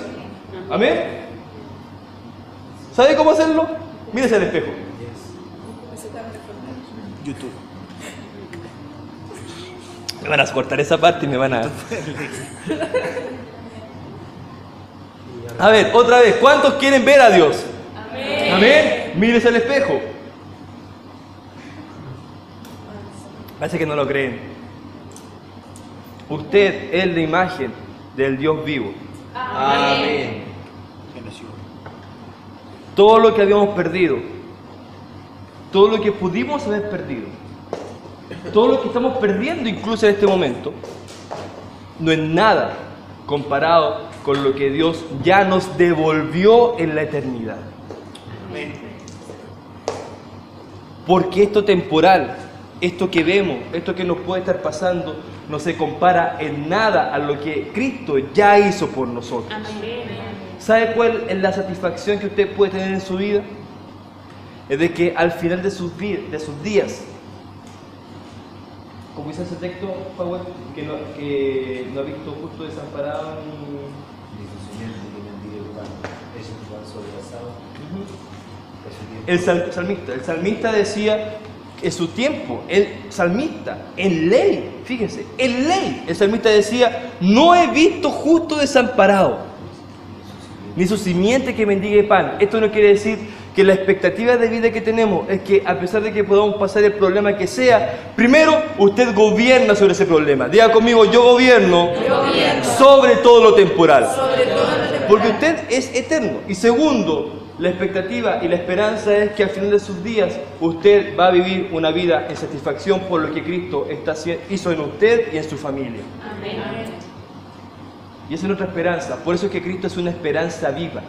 ¿Amén? ¿Sabe cómo hacerlo? Mírese al espejo. YouTube. Me van a cortar esa parte y me van a... A ver, otra vez. ¿Cuántos quieren ver a Dios? Amén. ¿Amén? Mírese al espejo. Parece que no lo creen. Usted es la imagen del Dios vivo. Amén. Todo lo que habíamos perdido, todo lo que pudimos haber perdido, todo lo que estamos perdiendo incluso en este momento, no es nada comparado con lo que Dios ya nos devolvió en la eternidad. Porque esto temporal, esto que vemos, esto que nos puede estar pasando, no se compara en nada a lo que Cristo ya hizo por nosotros. ¿Sabe cuál es la satisfacción que usted puede tener en su vida? Es de que al final de sus días, como dice ese texto, Power, que no ha visto justo desamparado ni... Ni su simiente que mendigue el pan. Ellos van sobrepasados. El salmista decía en su tiempo, el salmista, en ley, fíjese, en ley, el salmista decía, no he visto justo desamparado, ni su simiente que mendigue pan. Esto no quiere decir que la expectativa de vida que tenemos es que a pesar de que podamos pasar el problema que sea, primero usted gobierna sobre ese problema. Diga conmigo, yo gobierno sobre todo lo temporal. Porque usted es eterno. Y segundo, la expectativa y la esperanza es que al final de sus días usted va a vivir una vida en satisfacción por lo que Cristo hizo en usted y en su familia. Amén. Y esa es nuestra esperanza. Por eso es que Cristo es una esperanza viva.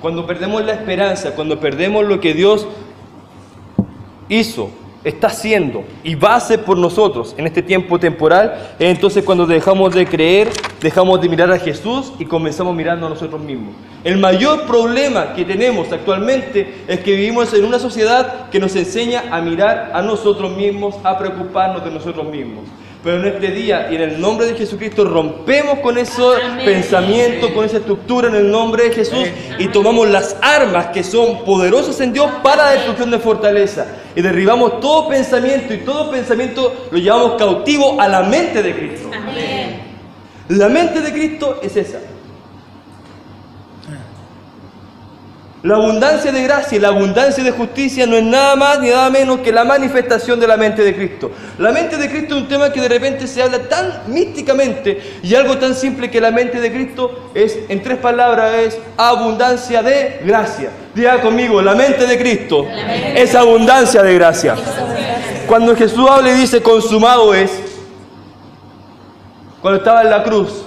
Cuando perdemos la esperanza, cuando perdemos lo que Dios hizo, está haciendo y va a hacer por nosotros en este tiempo temporal, entonces cuando dejamos de creer, dejamos de mirar a Jesús y comenzamos mirando a nosotros mismos. El mayor problema que tenemos actualmente es que vivimos en una sociedad que nos enseña a mirar a nosotros mismos, a preocuparnos de nosotros mismos. Pero en este día y en el nombre de Jesucristo rompemos con ese pensamiento, con esa estructura en el nombre de Jesús y tomamos las armas que son poderosas en Dios para la destrucción de fortaleza. Y derribamos todo pensamiento y todo pensamiento lo llevamos cautivo a la mente de Cristo. Amén. La mente de Cristo es esa. La abundancia de gracia y la abundancia de justicia no es nada más ni nada menos que la manifestación de la mente de Cristo. La mente de Cristo es un tema que de repente se habla tan místicamente y algo tan simple que la mente de Cristo es, en 3 palabras, es abundancia de gracia. Diga conmigo, la mente de Cristo es abundancia de gracia. Cuando Jesús habla y dice consumado es, cuando estaba en la cruz,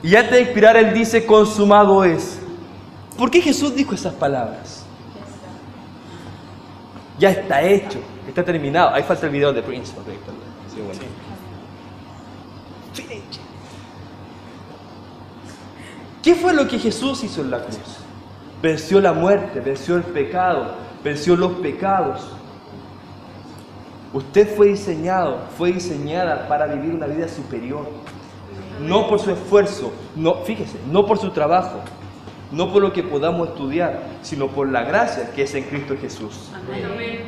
y antes de expirar él dice consumado es. ¿Por qué Jesús dijo esas palabras? Ya está hecho, está terminado. Ahí falta el video de Prince. Sí, bueno. Finish. ¿Qué fue lo que Jesús hizo en la cruz? Venció la muerte, venció el pecado, venció los pecados. Usted fue diseñada para vivir una vida superior. No por su esfuerzo, no, fíjese, no por su trabajo, no por lo que podamos estudiar, sino por la gracia que es en Cristo Jesús. Amén.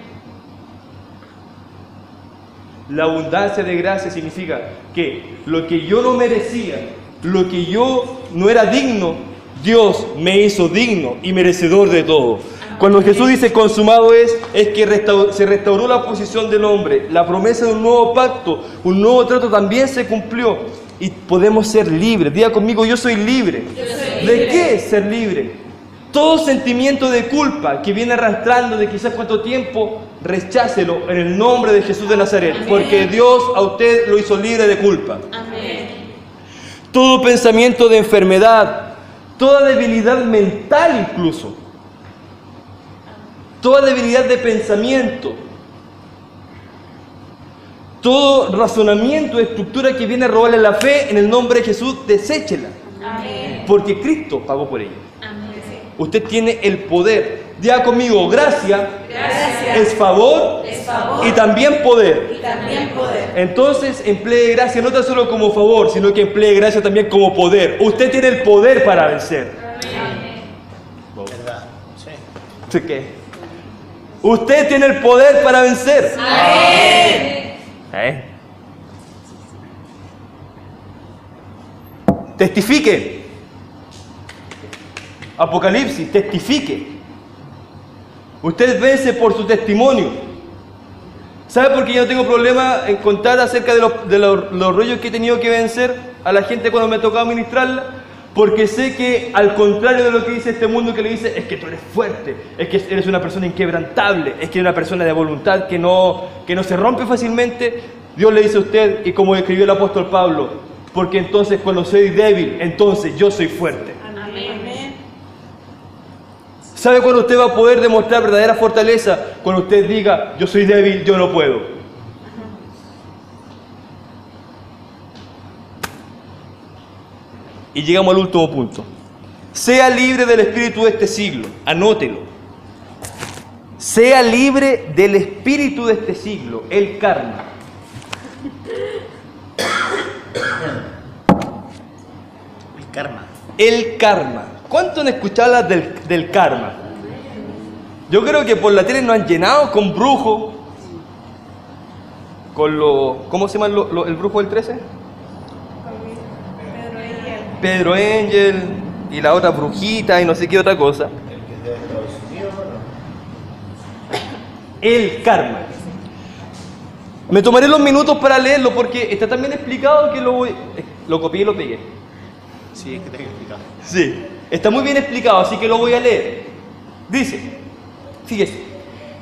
La abundancia de gracia significa que lo que yo no merecía, lo que yo no era digno, Dios me hizo digno y merecedor de todo. Cuando Jesús dice consumado es que se restauró la posición del hombre, la promesa de un nuevo pacto, un nuevo trato también se cumplió. Y podemos ser libres. Diga conmigo, yo soy libre. ¿De qué es ser libre? Todo sentimiento de culpa que viene arrastrando de quizás cuánto tiempo, rechácelo en el nombre de Jesús de Nazaret. Amén. Porque Dios a usted lo hizo libre de culpa. Amén. Todo pensamiento de enfermedad, toda debilidad mental incluso, toda debilidad de pensamiento, todo razonamiento, estructura que viene a robarle la fe, en el nombre de Jesús, deséchela. Amén. Porque Cristo pagó por ella. Amén. Usted tiene el poder. Diga conmigo, gracia es favor y también poder. Entonces emplee gracia no tan solo como favor, sino que emplee gracia también como poder. Usted tiene el poder para vencer. Amén. ¿Verdad? ¿Sí qué? Usted tiene el poder para vencer. Amén. Testifique. Apocalipsis, testifique. Usted vence por su testimonio. ¿Sabe por qué yo no tengo problema en contar acerca de los rollos que he tenido que vencer a la gente cuando me ha tocado ministrarla? Porque sé que al contrario de lo que dice este mundo que le dice es que tú eres fuerte, es que eres una persona inquebrantable, es que eres una persona de voluntad que no se rompe fácilmente, Dios le dice a usted, y como escribió el apóstol Pablo, porque entonces cuando soy débil, entonces yo soy fuerte. Amén. ¿Sabe cuándo usted va a poder demostrar verdadera fortaleza? Cuando usted diga, yo soy débil, yo no puedo. Y llegamos al último punto. Sea libre del espíritu de este siglo. Anótelo. sea libre del espíritu de este siglo, el karma. El karma. El karma. ¿Cuánto han escuchado hablar del karma? Yo creo que por la tele nos han llenado con brujos, con los... ¿Cómo se llama el brujo del 13? Pedro Angel y la otra brujita y no sé qué otra cosa. El que es de Estados Unidos, ¿no? El karma. Me tomaré los minutos para leerlo porque está tan bien explicado que lo copié y lo pegué. Sí, es que te he explicado. Sí, está muy bien explicado, así que lo voy a leer. Dice, fíjese,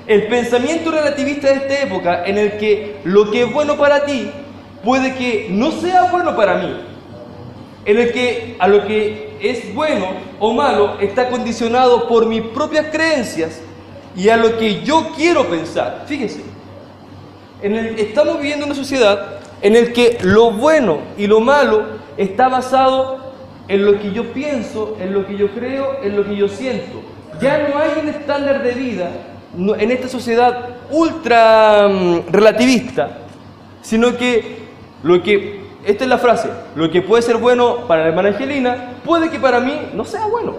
el pensamiento relativista de esta época en el que lo que es bueno para ti puede que no sea bueno para mí, en el que a lo que es bueno o malo está condicionado por mis propias creencias y a lo que yo quiero pensar. Fíjese, estamos viviendo una sociedad en el que lo bueno y lo malo está basado en lo que yo pienso, en lo que yo creo, en lo que yo siento. Ya no hay un estándar de vida en esta sociedad ultra relativista, sino que esta es la frase, lo que puede ser bueno para la hermana Angelina, puede que para mí no sea bueno.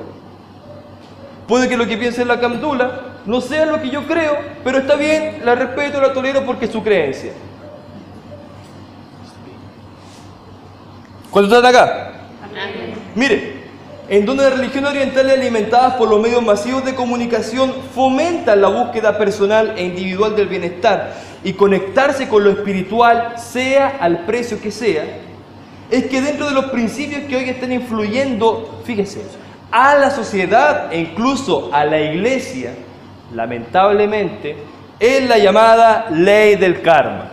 Puede que lo que piense la Camdula no sea lo que yo creo, pero está bien, la respeto, la tolero porque es su creencia. ¿Cuántos están acá? Mire, en donde las religiones orientales alimentadas por los medios masivos de comunicación fomentan la búsqueda personal e individual del bienestar y conectarse con lo espiritual, sea al precio que sea, es que dentro de los principios que hoy están influyendo, fíjese, a la sociedad e incluso a la iglesia, lamentablemente, es la llamada ley del karma.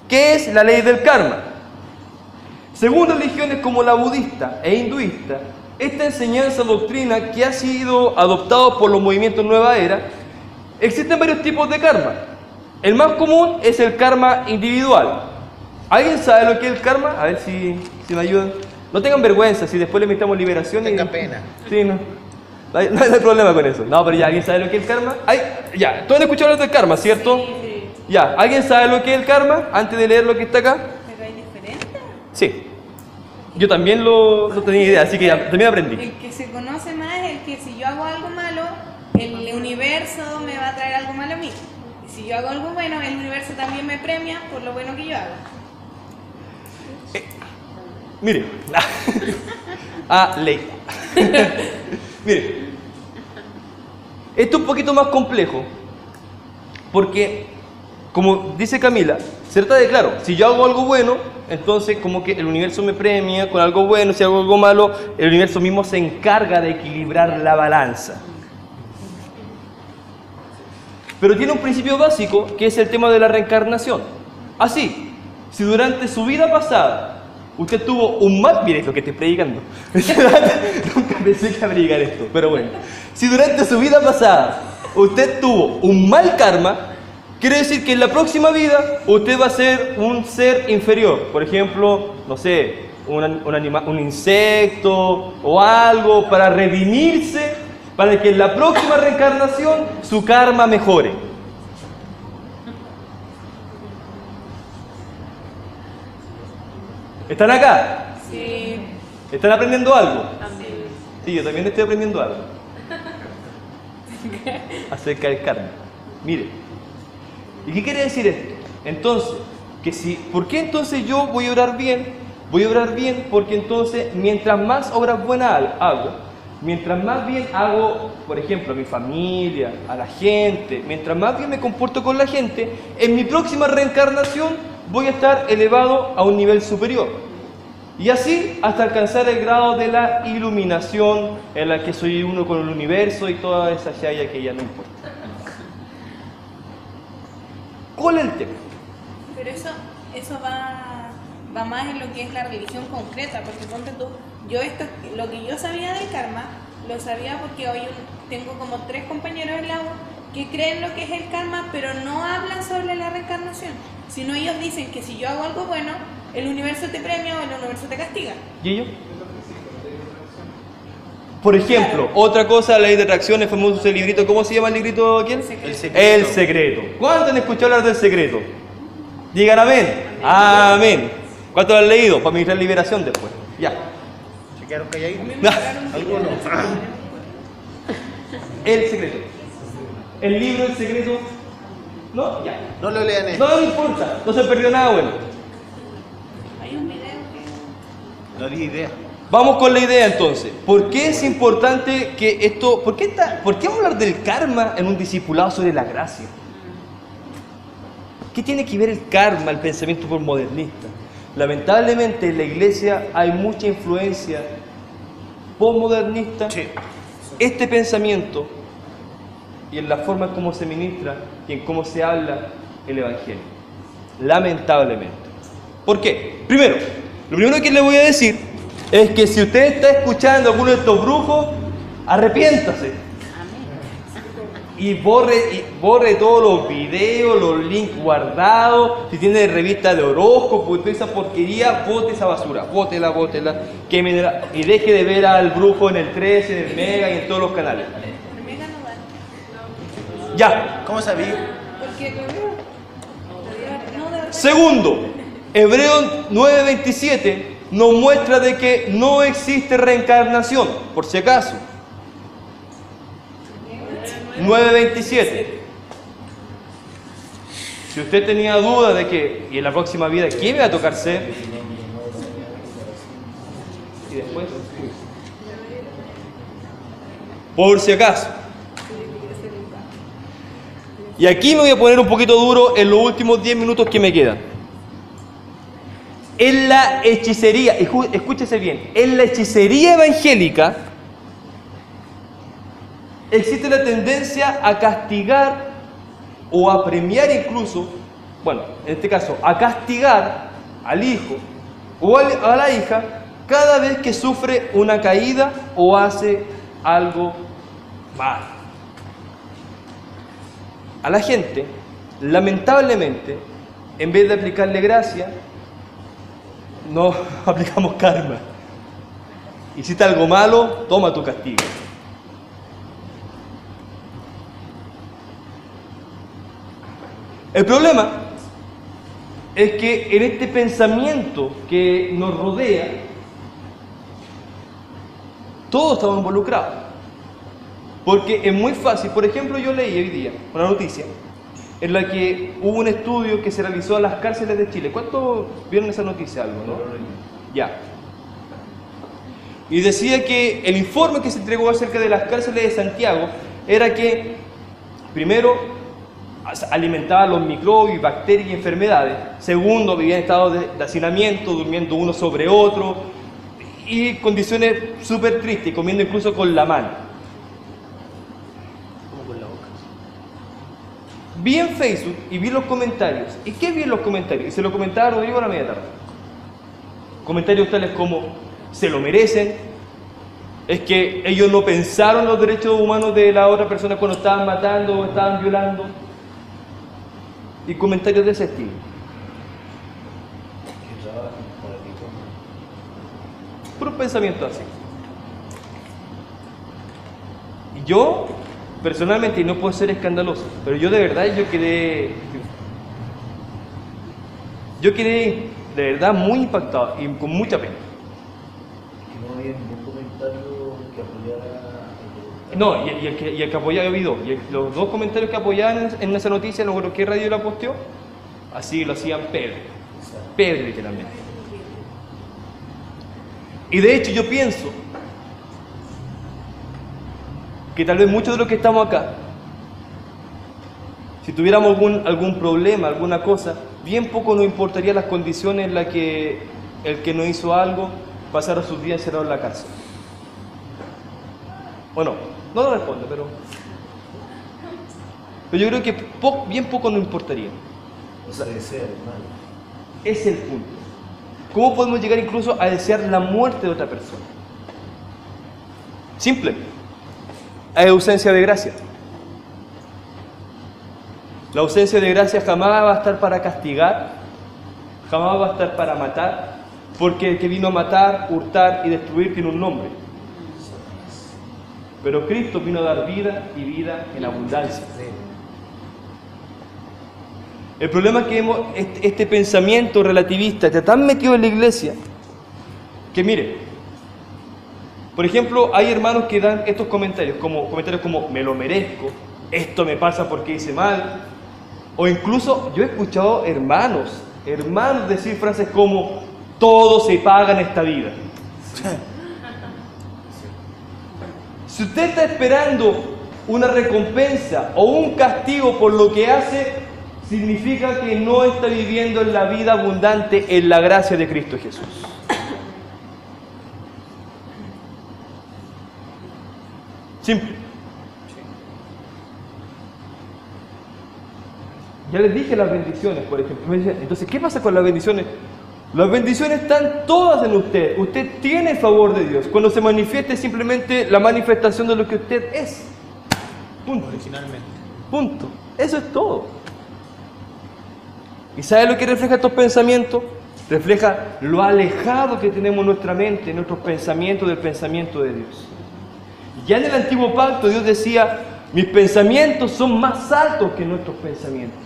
¿Qué es la ley del karma? Según religiones como la budista e hinduista, esta enseñanza doctrina que ha sido adoptado por los movimientos Nueva Era, existen varios tipos de karma. El más común es el karma individual. ¿Alguien sabe lo que es el karma? A ver si me ayudan. No tengan vergüenza, si después le metamos liberación. Tenga pena. Sí, no. No hay problema con eso. No, pero ya, ¿alguien sabe lo que es el karma? Ya, todos han escuchado hablar del karma, ¿cierto? Sí. Ya, ¿alguien sabe lo que es el karma antes de leer lo que está acá? Pero hay diferentes. Sí. Yo también lo tenía idea, así que ya, también aprendí. El que se conoce más es el que si yo hago algo malo, el universo me va a traer algo malo a mí. Y si yo hago algo bueno, el universo también me premia por lo bueno que yo hago. Mire. Ley. Mire. Esto es un poquito más complejo, porque, como dice Camila, se trata de, claro, si yo hago algo bueno, entonces como que el universo me premia con algo bueno, si hago algo malo, el universo mismo se encarga de equilibrar la balanza. Pero tiene un principio básico, que es el tema de la reencarnación. Así, si durante su vida pasada usted tuvo un mal... Mire lo que estoy predicando. Nunca pensé que iba a predicar esto, pero bueno. Si durante su vida pasada usted tuvo un mal karma, quiere decir que en la próxima vida usted va a ser un ser inferior. Por ejemplo, no sé, un insecto o algo para redimirse, para que en la próxima reencarnación su karma mejore. ¿Están acá? Sí. ¿Están aprendiendo algo? También. Sí, yo también estoy aprendiendo algo acerca del karma. Mire, ¿y qué quiere decir esto? Entonces, ¿por qué entonces yo voy a obrar bien? Voy a obrar bien porque entonces, mientras más obras buenas hago, mientras más bien hago, por ejemplo, a mi familia, a la gente, mientras más bien me comporto con la gente, en mi próxima reencarnación voy a estar elevado a un nivel superior. Y así hasta alcanzar el grado de la iluminación en la que soy uno con el universo y toda esa chaya que ya no importa. ¿Cuál es el tema? Pero eso va más en lo que es la religión concreta, porque ponte tú, lo que yo sabía del karma, lo sabía porque hoy tengo como 3 compañeros en la U que creen lo que es el karma, pero no hablan sobre la reencarnación, sino ellos dicen que si yo hago algo bueno, el universo te premia o el universo te castiga. ¿Y ellos? Por ejemplo, otra cosa, la ley de atracción, el famoso librito, ¿cómo se llama el librito? ¿Quién? El secreto. El secreto. ¿Cuántos han escuchado hablar del secreto? Digan amén. Amén. ¿Cuántos lo han leído? Para ministrar liberación después. Ya. ¿Se quedaron calladitos? Algunos. El secreto. El libro El secreto. ¿No? Ya. No lo lean esto. No, no importa. No se perdió nada bueno. Hay un video que... No di idea. Vamos con la idea entonces. ¿Por qué es importante que esto... ¿Por qué vamos a hablar del karma en un discipulado sobre la gracia? ¿Qué tiene que ver el karma, el pensamiento postmodernista? Lamentablemente en la iglesia hay mucha influencia postmodernista. Sí. Este pensamiento y en la forma en cómo se ministra y en cómo se habla el Evangelio. Lamentablemente. ¿Por qué? Primero, lo primero que le voy a decir es que si usted está escuchando a alguno de estos brujos, arrepiéntase. Y borre todos los videos, los links guardados. Si tiene revista de horóscopo y toda esa porquería, bote esa basura. Bótela, quémela, y deje de ver al brujo en el 13, en el Mega y en todos los canales. El Mega no vale. Ya. ¿Cómo sabí? Porque lo veo. No, de verdad. Segundo, Hebreos 9:27 nos muestra de que no existe reencarnación, por si acaso. 9:27. Si usted tenía duda de que, y en la próxima vida, ¿quién me va a tocar ser? Y después, por si acaso. Y aquí me voy a poner un poquito duro en los últimos 10 minutos que me quedan. En la hechicería, escúchese bien, en la hechicería evangélica existe la tendencia a castigar o a premiar incluso, bueno, en este caso, a castigar al hijo o a la hija cada vez que sufre una caída o hace algo mal. A la gente, lamentablemente, en vez de aplicarle gracia, no aplicamos karma. Hiciste algo malo, toma tu castigo. El problema es que en este pensamiento que nos rodea, todos estamos involucrados. Porque es muy fácil. Por ejemplo, yo leí hoy día una noticia en la que hubo un estudio que se realizó a las cárceles de Chile. ¿Cuántos vieron esa noticia? Algo, ¿no? Ya. Y decía que el informe que se entregó acerca de las cárceles de Santiago era que, primero, alimentaban los microbios, bacterias y enfermedades. Segundo, vivían en estado de hacinamiento, durmiendo uno sobre otro, y condiciones súper tristes, comiendo incluso con la mano. Vi en Facebook y vi los comentarios. ¿Y qué vi en los comentarios? Y se lo comentaba a Rodrigo a la media tarde. Comentarios tales como: se lo merecen, es que ellos no pensaron los derechos humanos de la otra persona cuando estaban matando o estaban violando. Y comentarios de ese estilo. Puro pensamiento así. Y yo, personalmente, y no puedo ser escandaloso, pero yo de verdad, yo quedé de verdad muy impactado y con mucha pena. Que no había ningún comentario que apoyara. No, y el que apoyaba vi dos. Los dos comentarios que apoyaban en esa noticia, no recuerdo qué radio la posteó, así lo hacían Pedro literalmente. Y de hecho yo pienso que tal vez muchos de los que estamos acá, si tuviéramos algún problema, alguna cosa, bien poco nos importaría las condiciones en las que el que no hizo algo pasara sus días encerrado en la cárcel. Bueno, no lo respondo, pero yo creo que bien poco nos importaría. O sea, desea, hermano. Es el punto. ¿Cómo podemos llegar incluso a desear la muerte de otra persona? Simple. Hay ausencia de gracia. La ausencia de gracia jamás va a estar para castigar, jamás va a estar para matar, porque el que vino a matar, hurtar y destruir tiene un nombre. pero Cristo vino a dar vida y vida en abundancia. El problema es que este pensamiento relativista está tan metido en la iglesia que, mire, por ejemplo, hay hermanos que dan estos comentarios como me lo merezco, esto me pasa porque hice mal, o incluso yo he escuchado hermanos decir frases como todo se paga en esta vida. Si usted está esperando una recompensa o un castigo por lo que hace, significa que no está viviendo en la vida abundante en la gracia de Cristo Jesús. Simple. Ya les dije las bendiciones, por ejemplo. Me dicen, entonces, ¿qué pasa con las bendiciones? Las bendiciones están todas en usted. Usted tiene el favor de Dios. Cuando se manifieste es simplemente la manifestación de lo que usted es. Punto. Originalmente. Punto. Eso es todo. ¿Y sabe lo que refleja estos pensamientos? Refleja lo alejado que tenemos nuestra mente, nuestros pensamientos del pensamiento de Dios. Ya en el Antiguo Pacto Dios decía, mis pensamientos son más altos que nuestros pensamientos.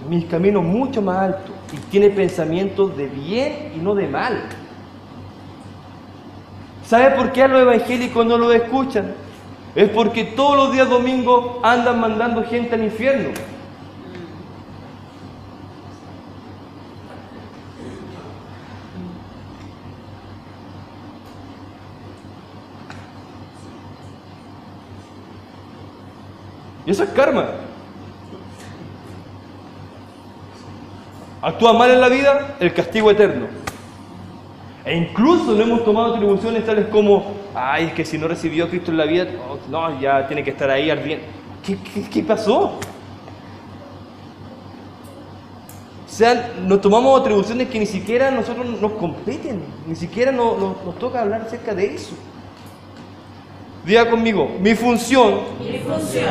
Mis caminos mucho más altos. Y tiene pensamientos de bien y no de mal. ¿Sabe por qué a los evangélicos no lo escuchan? Es porque todos los días domingos andan mandando gente al infierno. Y eso es karma. Actúa mal en la vida, el castigo eterno. E incluso no hemos tomado atribuciones tales como, ay, es que si no recibió a Cristo en la vida, no, ya tiene que estar ahí ardiendo. ¿Qué pasó? O sea, nos tomamos atribuciones que ni siquiera a nosotros nos competen, ni siquiera nos toca hablar acerca de eso. Diga conmigo, mi función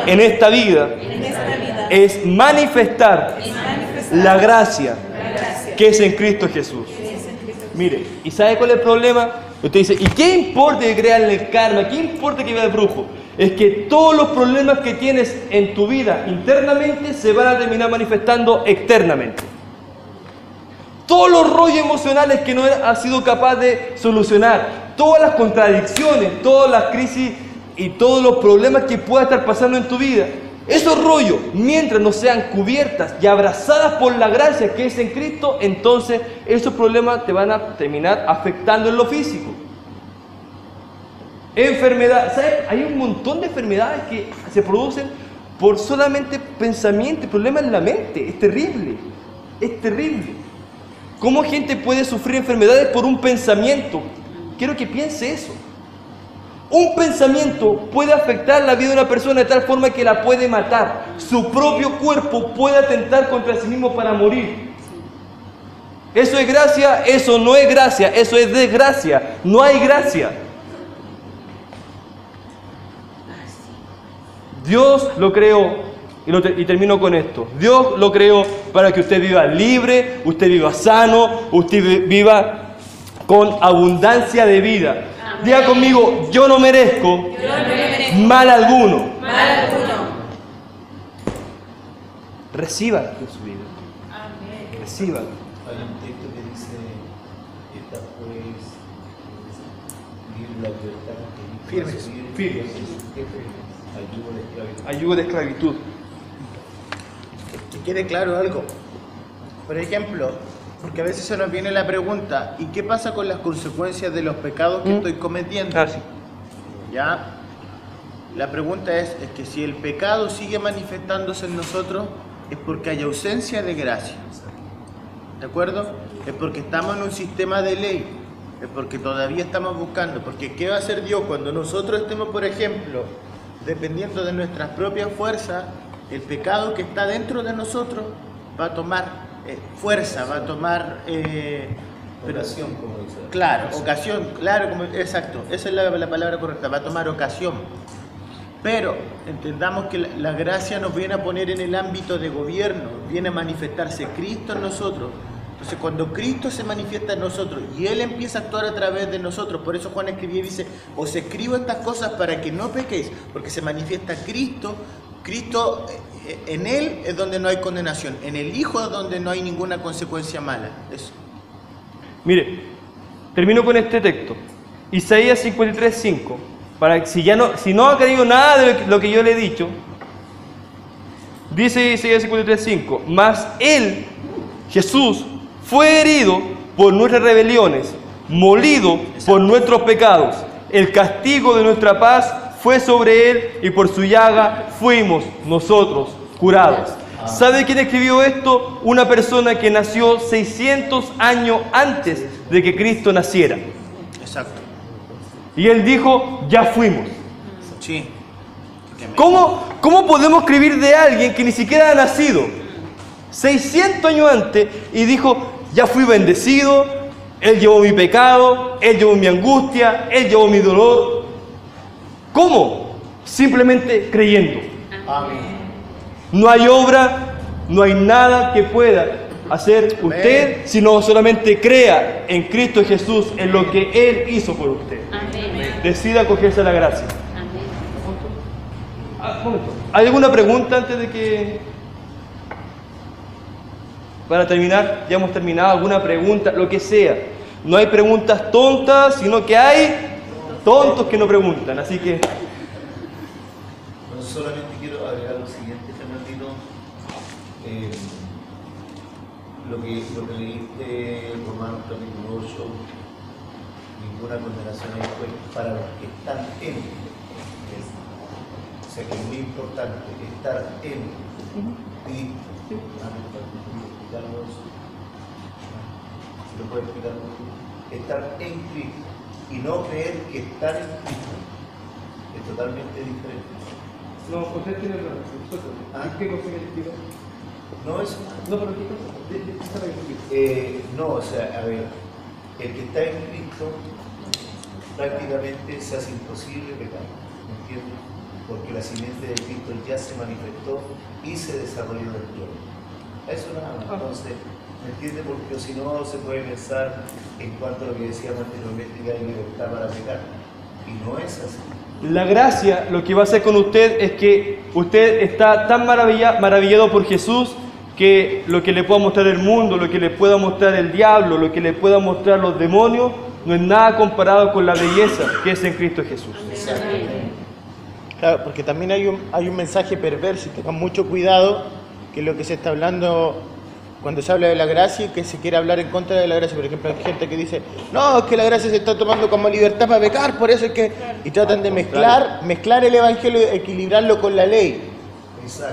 en esta vida es manifestar la gracia que es en Cristo Jesús. Mire, ¿y sabe cuál es el problema? Usted dice, ¿y qué importa que crean en el karma? ¿Qué importa que vea el brujo? Es que todos los problemas que tienes en tu vida internamente se van a terminar manifestando externamente. Todos los rollos emocionales que no has sido capaz de solucionar, todas las contradicciones, todas las crisis y todos los problemas que pueda estar pasando en tu vida, esos rollos, mientras no sean cubiertas y abrazadas por la gracia que es en Cristo, entonces esos problemas te van a terminar afectando en lo físico. Enfermedad, ¿sabes? Hay un montón de enfermedades que se producen por solamente pensamiento, problemas en la mente. Es terrible, es terrible. ¿Cómo gente puede sufrir enfermedades por un pensamiento? Quiero que piense eso. Un pensamiento puede afectar la vida de una persona de tal forma que la puede matar. Su propio cuerpo puede atentar contra sí mismo para morir. ¿Eso es gracia? Eso no es gracia, eso es desgracia. No hay gracia. Dios lo creó, y termino con esto. Dios lo creó para que usted viva libre, usted viva sano, usted viva con abundancia de vida. Diga conmigo, yo no merezco mal alguno. Reciba en su vida. Reciba. Hay un texto que dice, esta pues, la libertad que Firmes. ayuda de esclavitud. Ayuda de esclavitud. Que quede claro algo. Por ejemplo, porque a veces se nos viene la pregunta, ¿y qué pasa con las consecuencias de los pecados que estoy cometiendo? Ah, sí. ¿Ya? La pregunta es que si el pecado sigue manifestándose en nosotros, es porque hay ausencia de gracia. ¿De acuerdo? Es porque estamos en un sistema de ley. Es porque todavía estamos buscando. Porque ¿qué va a hacer Dios cuando nosotros estemos, por ejemplo, dependiendo de nuestras propias fuerzas? El pecado que está dentro de nosotros va a tomar fuerza, va a tomar Ocasión, como dice. claro, ocasión, claro, exacto, esa es la palabra correcta, va a tomar ocasión. Pero entendamos que la gracia nos viene a poner en el ámbito de gobierno, viene a manifestarse Cristo en nosotros, Entonces, cuando Cristo se manifiesta en nosotros y Él empieza a actuar a través de nosotros, por eso Juan escribía y dice, os escribo estas cosas para que no pequéis, porque se manifiesta Cristo. Cristo, en Él es donde no hay condenación, en el Hijo es donde no hay ninguna consecuencia mala. Eso. Mire, termino con este texto. Isaías 53:5. Para si no ha creído nada de lo que yo le he dicho, dice Isaías 53:5, mas Él, Jesús, fue herido por nuestras rebeliones, molido por nuestros pecados. El castigo de nuestra paz fue sobre Él y por su llaga fuimos nosotros curados. ¿Sabe quién escribió esto? Una persona que nació 600 años antes de que Cristo naciera. Exacto. Y él dijo, ya fuimos. Sí. ¿Cómo podemos escribir de alguien que ni siquiera ha nacido 600 años antes y dijo, ya fui bendecido, Él llevó mi pecado, Él llevó mi angustia, Él llevó mi dolor? ¿Cómo? Simplemente creyendo. Amén. No hay obra, no hay nada que pueda hacer usted, sino solamente crea en Cristo Jesús, en lo que Él hizo por usted. Amén. Decida acogerse a la gracia. Amén. Momento. ¿Hay alguna pregunta antes de que... Para terminar, ya hemos terminado, alguna pregunta, lo que sea. No hay preguntas tontas, sino que hay tontos que no preguntan, así que... Bueno, solamente quiero agregar lo siguiente, Fernandito. Lo que leíste en Romanos capítulo 8, ninguna condenación hay pues para los que están en Cristo. O sea que es muy importante estar en Cristo. Si lo puedes explicar, estar en Cristo y no creer que estar en Cristo es totalmente diferente. No, usted tiene razón. ¿Qué cosa que explica? No es No, pero ¿qué cosa? no, o sea, a ver, el que está en Cristo prácticamente se hace imposible pecar, ¿me entiendes? Porque la simiente de Cristo ya se manifestó y se desarrolló dentro de él. Eso nada más. Entonces, ¿me entiendes? Porque si no se puede pensar en cuanto a lo que decíamos anteriormente, que hay libertad para pecar. Y no es así. La gracia lo que va a hacer con usted es que usted está tan maravillado por Jesús que lo que le pueda mostrar el mundo, lo que le pueda mostrar el diablo, lo que le pueda mostrar los demonios, no es nada comparado con la belleza que es en Cristo Jesús. Claro, porque también hay un mensaje perverso y tengan mucho cuidado, que es lo que se está hablando cuando se habla de la gracia y que se quiere hablar en contra de la gracia. Por ejemplo, hay gente que dice, no, es que la gracia se está tomando como libertad para pecar, por eso es que... Y tratan de mezclar el evangelio y equilibrarlo con la ley.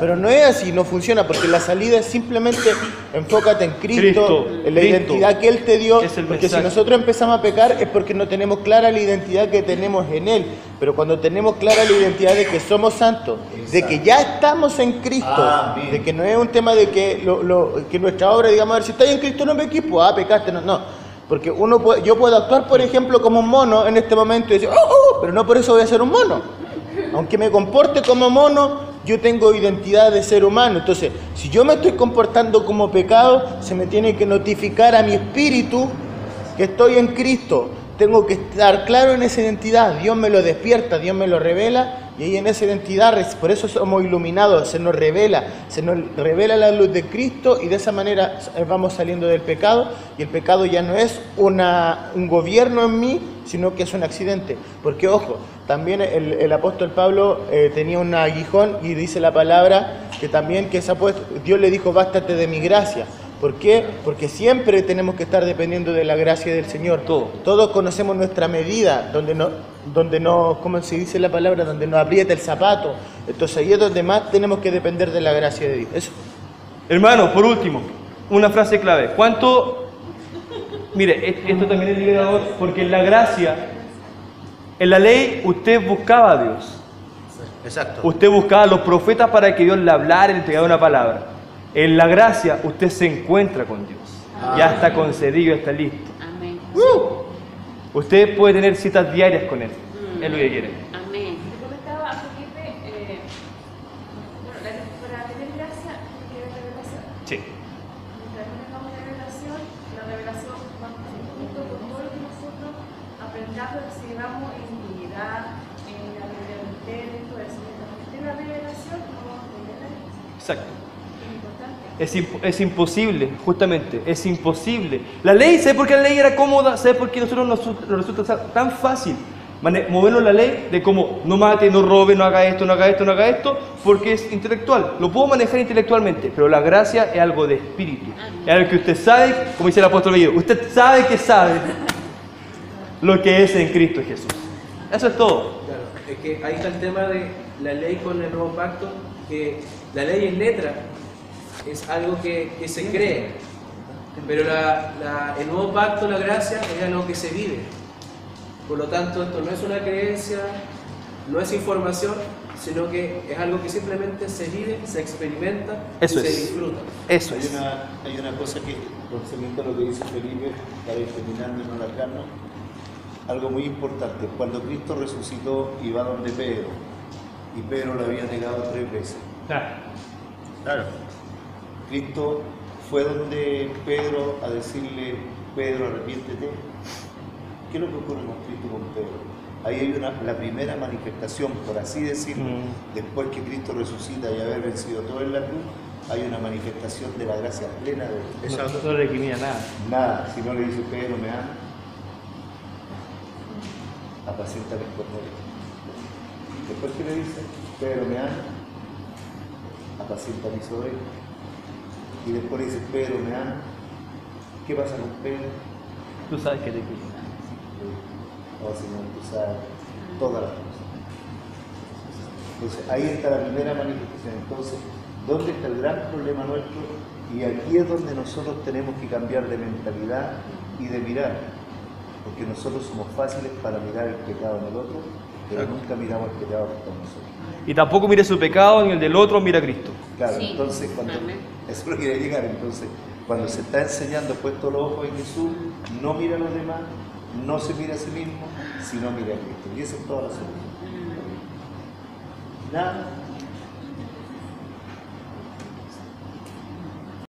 Pero no es así, no funciona, porque la salida es simplemente enfócate en Cristo, en la identidad que Él te dio, porque si nosotros empezamos a pecar es porque no tenemos clara la identidad que tenemos en Él, pero cuando tenemos clara la identidad de que somos santos, de que ya estamos en Cristo, de que no es un tema de que, que nuestra obra, digamos, a ver, si estás en Cristo no peques, pues pecaste, no, porque yo puedo actuar, por ejemplo, como un mono en este momento y decir, pero no por eso voy a ser un mono, aunque me comporte como mono, yo tengo identidad de ser humano. Entonces, si yo me estoy comportando como pecado, se me tiene que notificar a mi espíritu que estoy en Cristo. Tengo que estar claro en esa identidad. Dios me lo despierta, Dios me lo revela, y ahí en esa identidad, por eso somos iluminados, se nos revela la luz de Cristo, y de esa manera vamos saliendo del pecado, y el pecado ya no es un gobierno en mí, sino que es un accidente. Porque, ojo, también el apóstol Pablo tenía un aguijón, y dice la palabra que también que Dios le dijo, bástate de mi gracia. ¿Por qué? Porque siempre tenemos que estar dependiendo de la gracia del Señor. Todos conocemos nuestra medida, donde no, ¿cómo se dice la palabra? Donde nos aprieta el zapato. Entonces ahí es donde más tenemos que depender de la gracia de Dios. Eso. Hermano, por último, una frase clave. Mire, esto también es liberador, porque en la gracia, en la ley, usted buscaba a Dios. Exacto. Usted buscaba a los profetas para que Dios le hablara y le entregara una palabra. En la gracia, usted se encuentra con Dios. Ya está concedido, está listo. Amén. Usted puede tener citas diarias con Él. Es lo que quiere. Amén. Te comentaba a Felipe, para tener gracia hay que haber revelación. Sí. Mientras no tengamos revelación, verdad percibamos en unidad, en la reverencia de todo eso. De la revelación, no vamos a tener la ley. Exacto. Es importante. Es imposible, justamente, es imposible. La ley, ¿sabe por qué la ley era cómoda? ¿Sabe por qué a nosotros nos resulta tan fácil movernos la ley de cómo no mate, no robe, no haga esto, no haga esto, no haga esto? Porque es intelectual, lo puedo manejar intelectualmente, pero la gracia es algo de espíritu. Es algo que usted sabe, como dice el apóstol Bello, usted sabe que sabe lo que es en Cristo Jesús. Eso es todo. Claro, es que ahí está el tema de la ley con el nuevo pacto, que la ley en letra es algo que se cree, pero el nuevo pacto, la gracia, es algo que se vive. Por lo tanto, esto no es una creencia, no es información, sino que es algo que simplemente se vive, se experimenta y se disfruta. Eso es. Hay una cosa que, concerniente a lo que dice Felipe, para ir terminando y no alargarnos, algo muy importante. Cuando Cristo resucitó y va donde Pedro, y Pedro lo había negado 3 veces. Claro. Cristo fue donde Pedro a decirle, Pedro, arrepiéntete. ¿Qué es lo que ocurre con Cristo y con Pedro? Ahí hay la primera manifestación, por así decirlo, después que Cristo resucita y haber vencido todo en la cruz, hay una manifestación de la gracia plena de Dios. No le recrimina nada. Nada, si no le dice Pedro, me ama, apacienta mis corderos. Después que le dice, Pedro, me ama, apacienta mis ovejas. Y después le dice, Pedro, me ama. ¿Qué pasa con Pedro? Tú sabes que te quiero. Oh, Señor, tú sabes todas las cosas. Entonces, ahí está la primera manifestación. Entonces, ¿dónde está el gran problema nuestro? Y aquí es donde nosotros tenemos que cambiar de mentalidad y de mirar. Porque nosotros somos fáciles para mirar el pecado en el otro, pero nunca miramos el pecado que está en nosotros. Y tampoco mire su pecado, ni el del otro, mira a Cristo. Claro, Sí. entonces, eso es lo que quiere llegar. Entonces, cuando se está enseñando, puesto los ojos en Jesús, no mira a los demás, no se mira a sí mismo, sino mira a Cristo. Y esa es toda la solución. Nada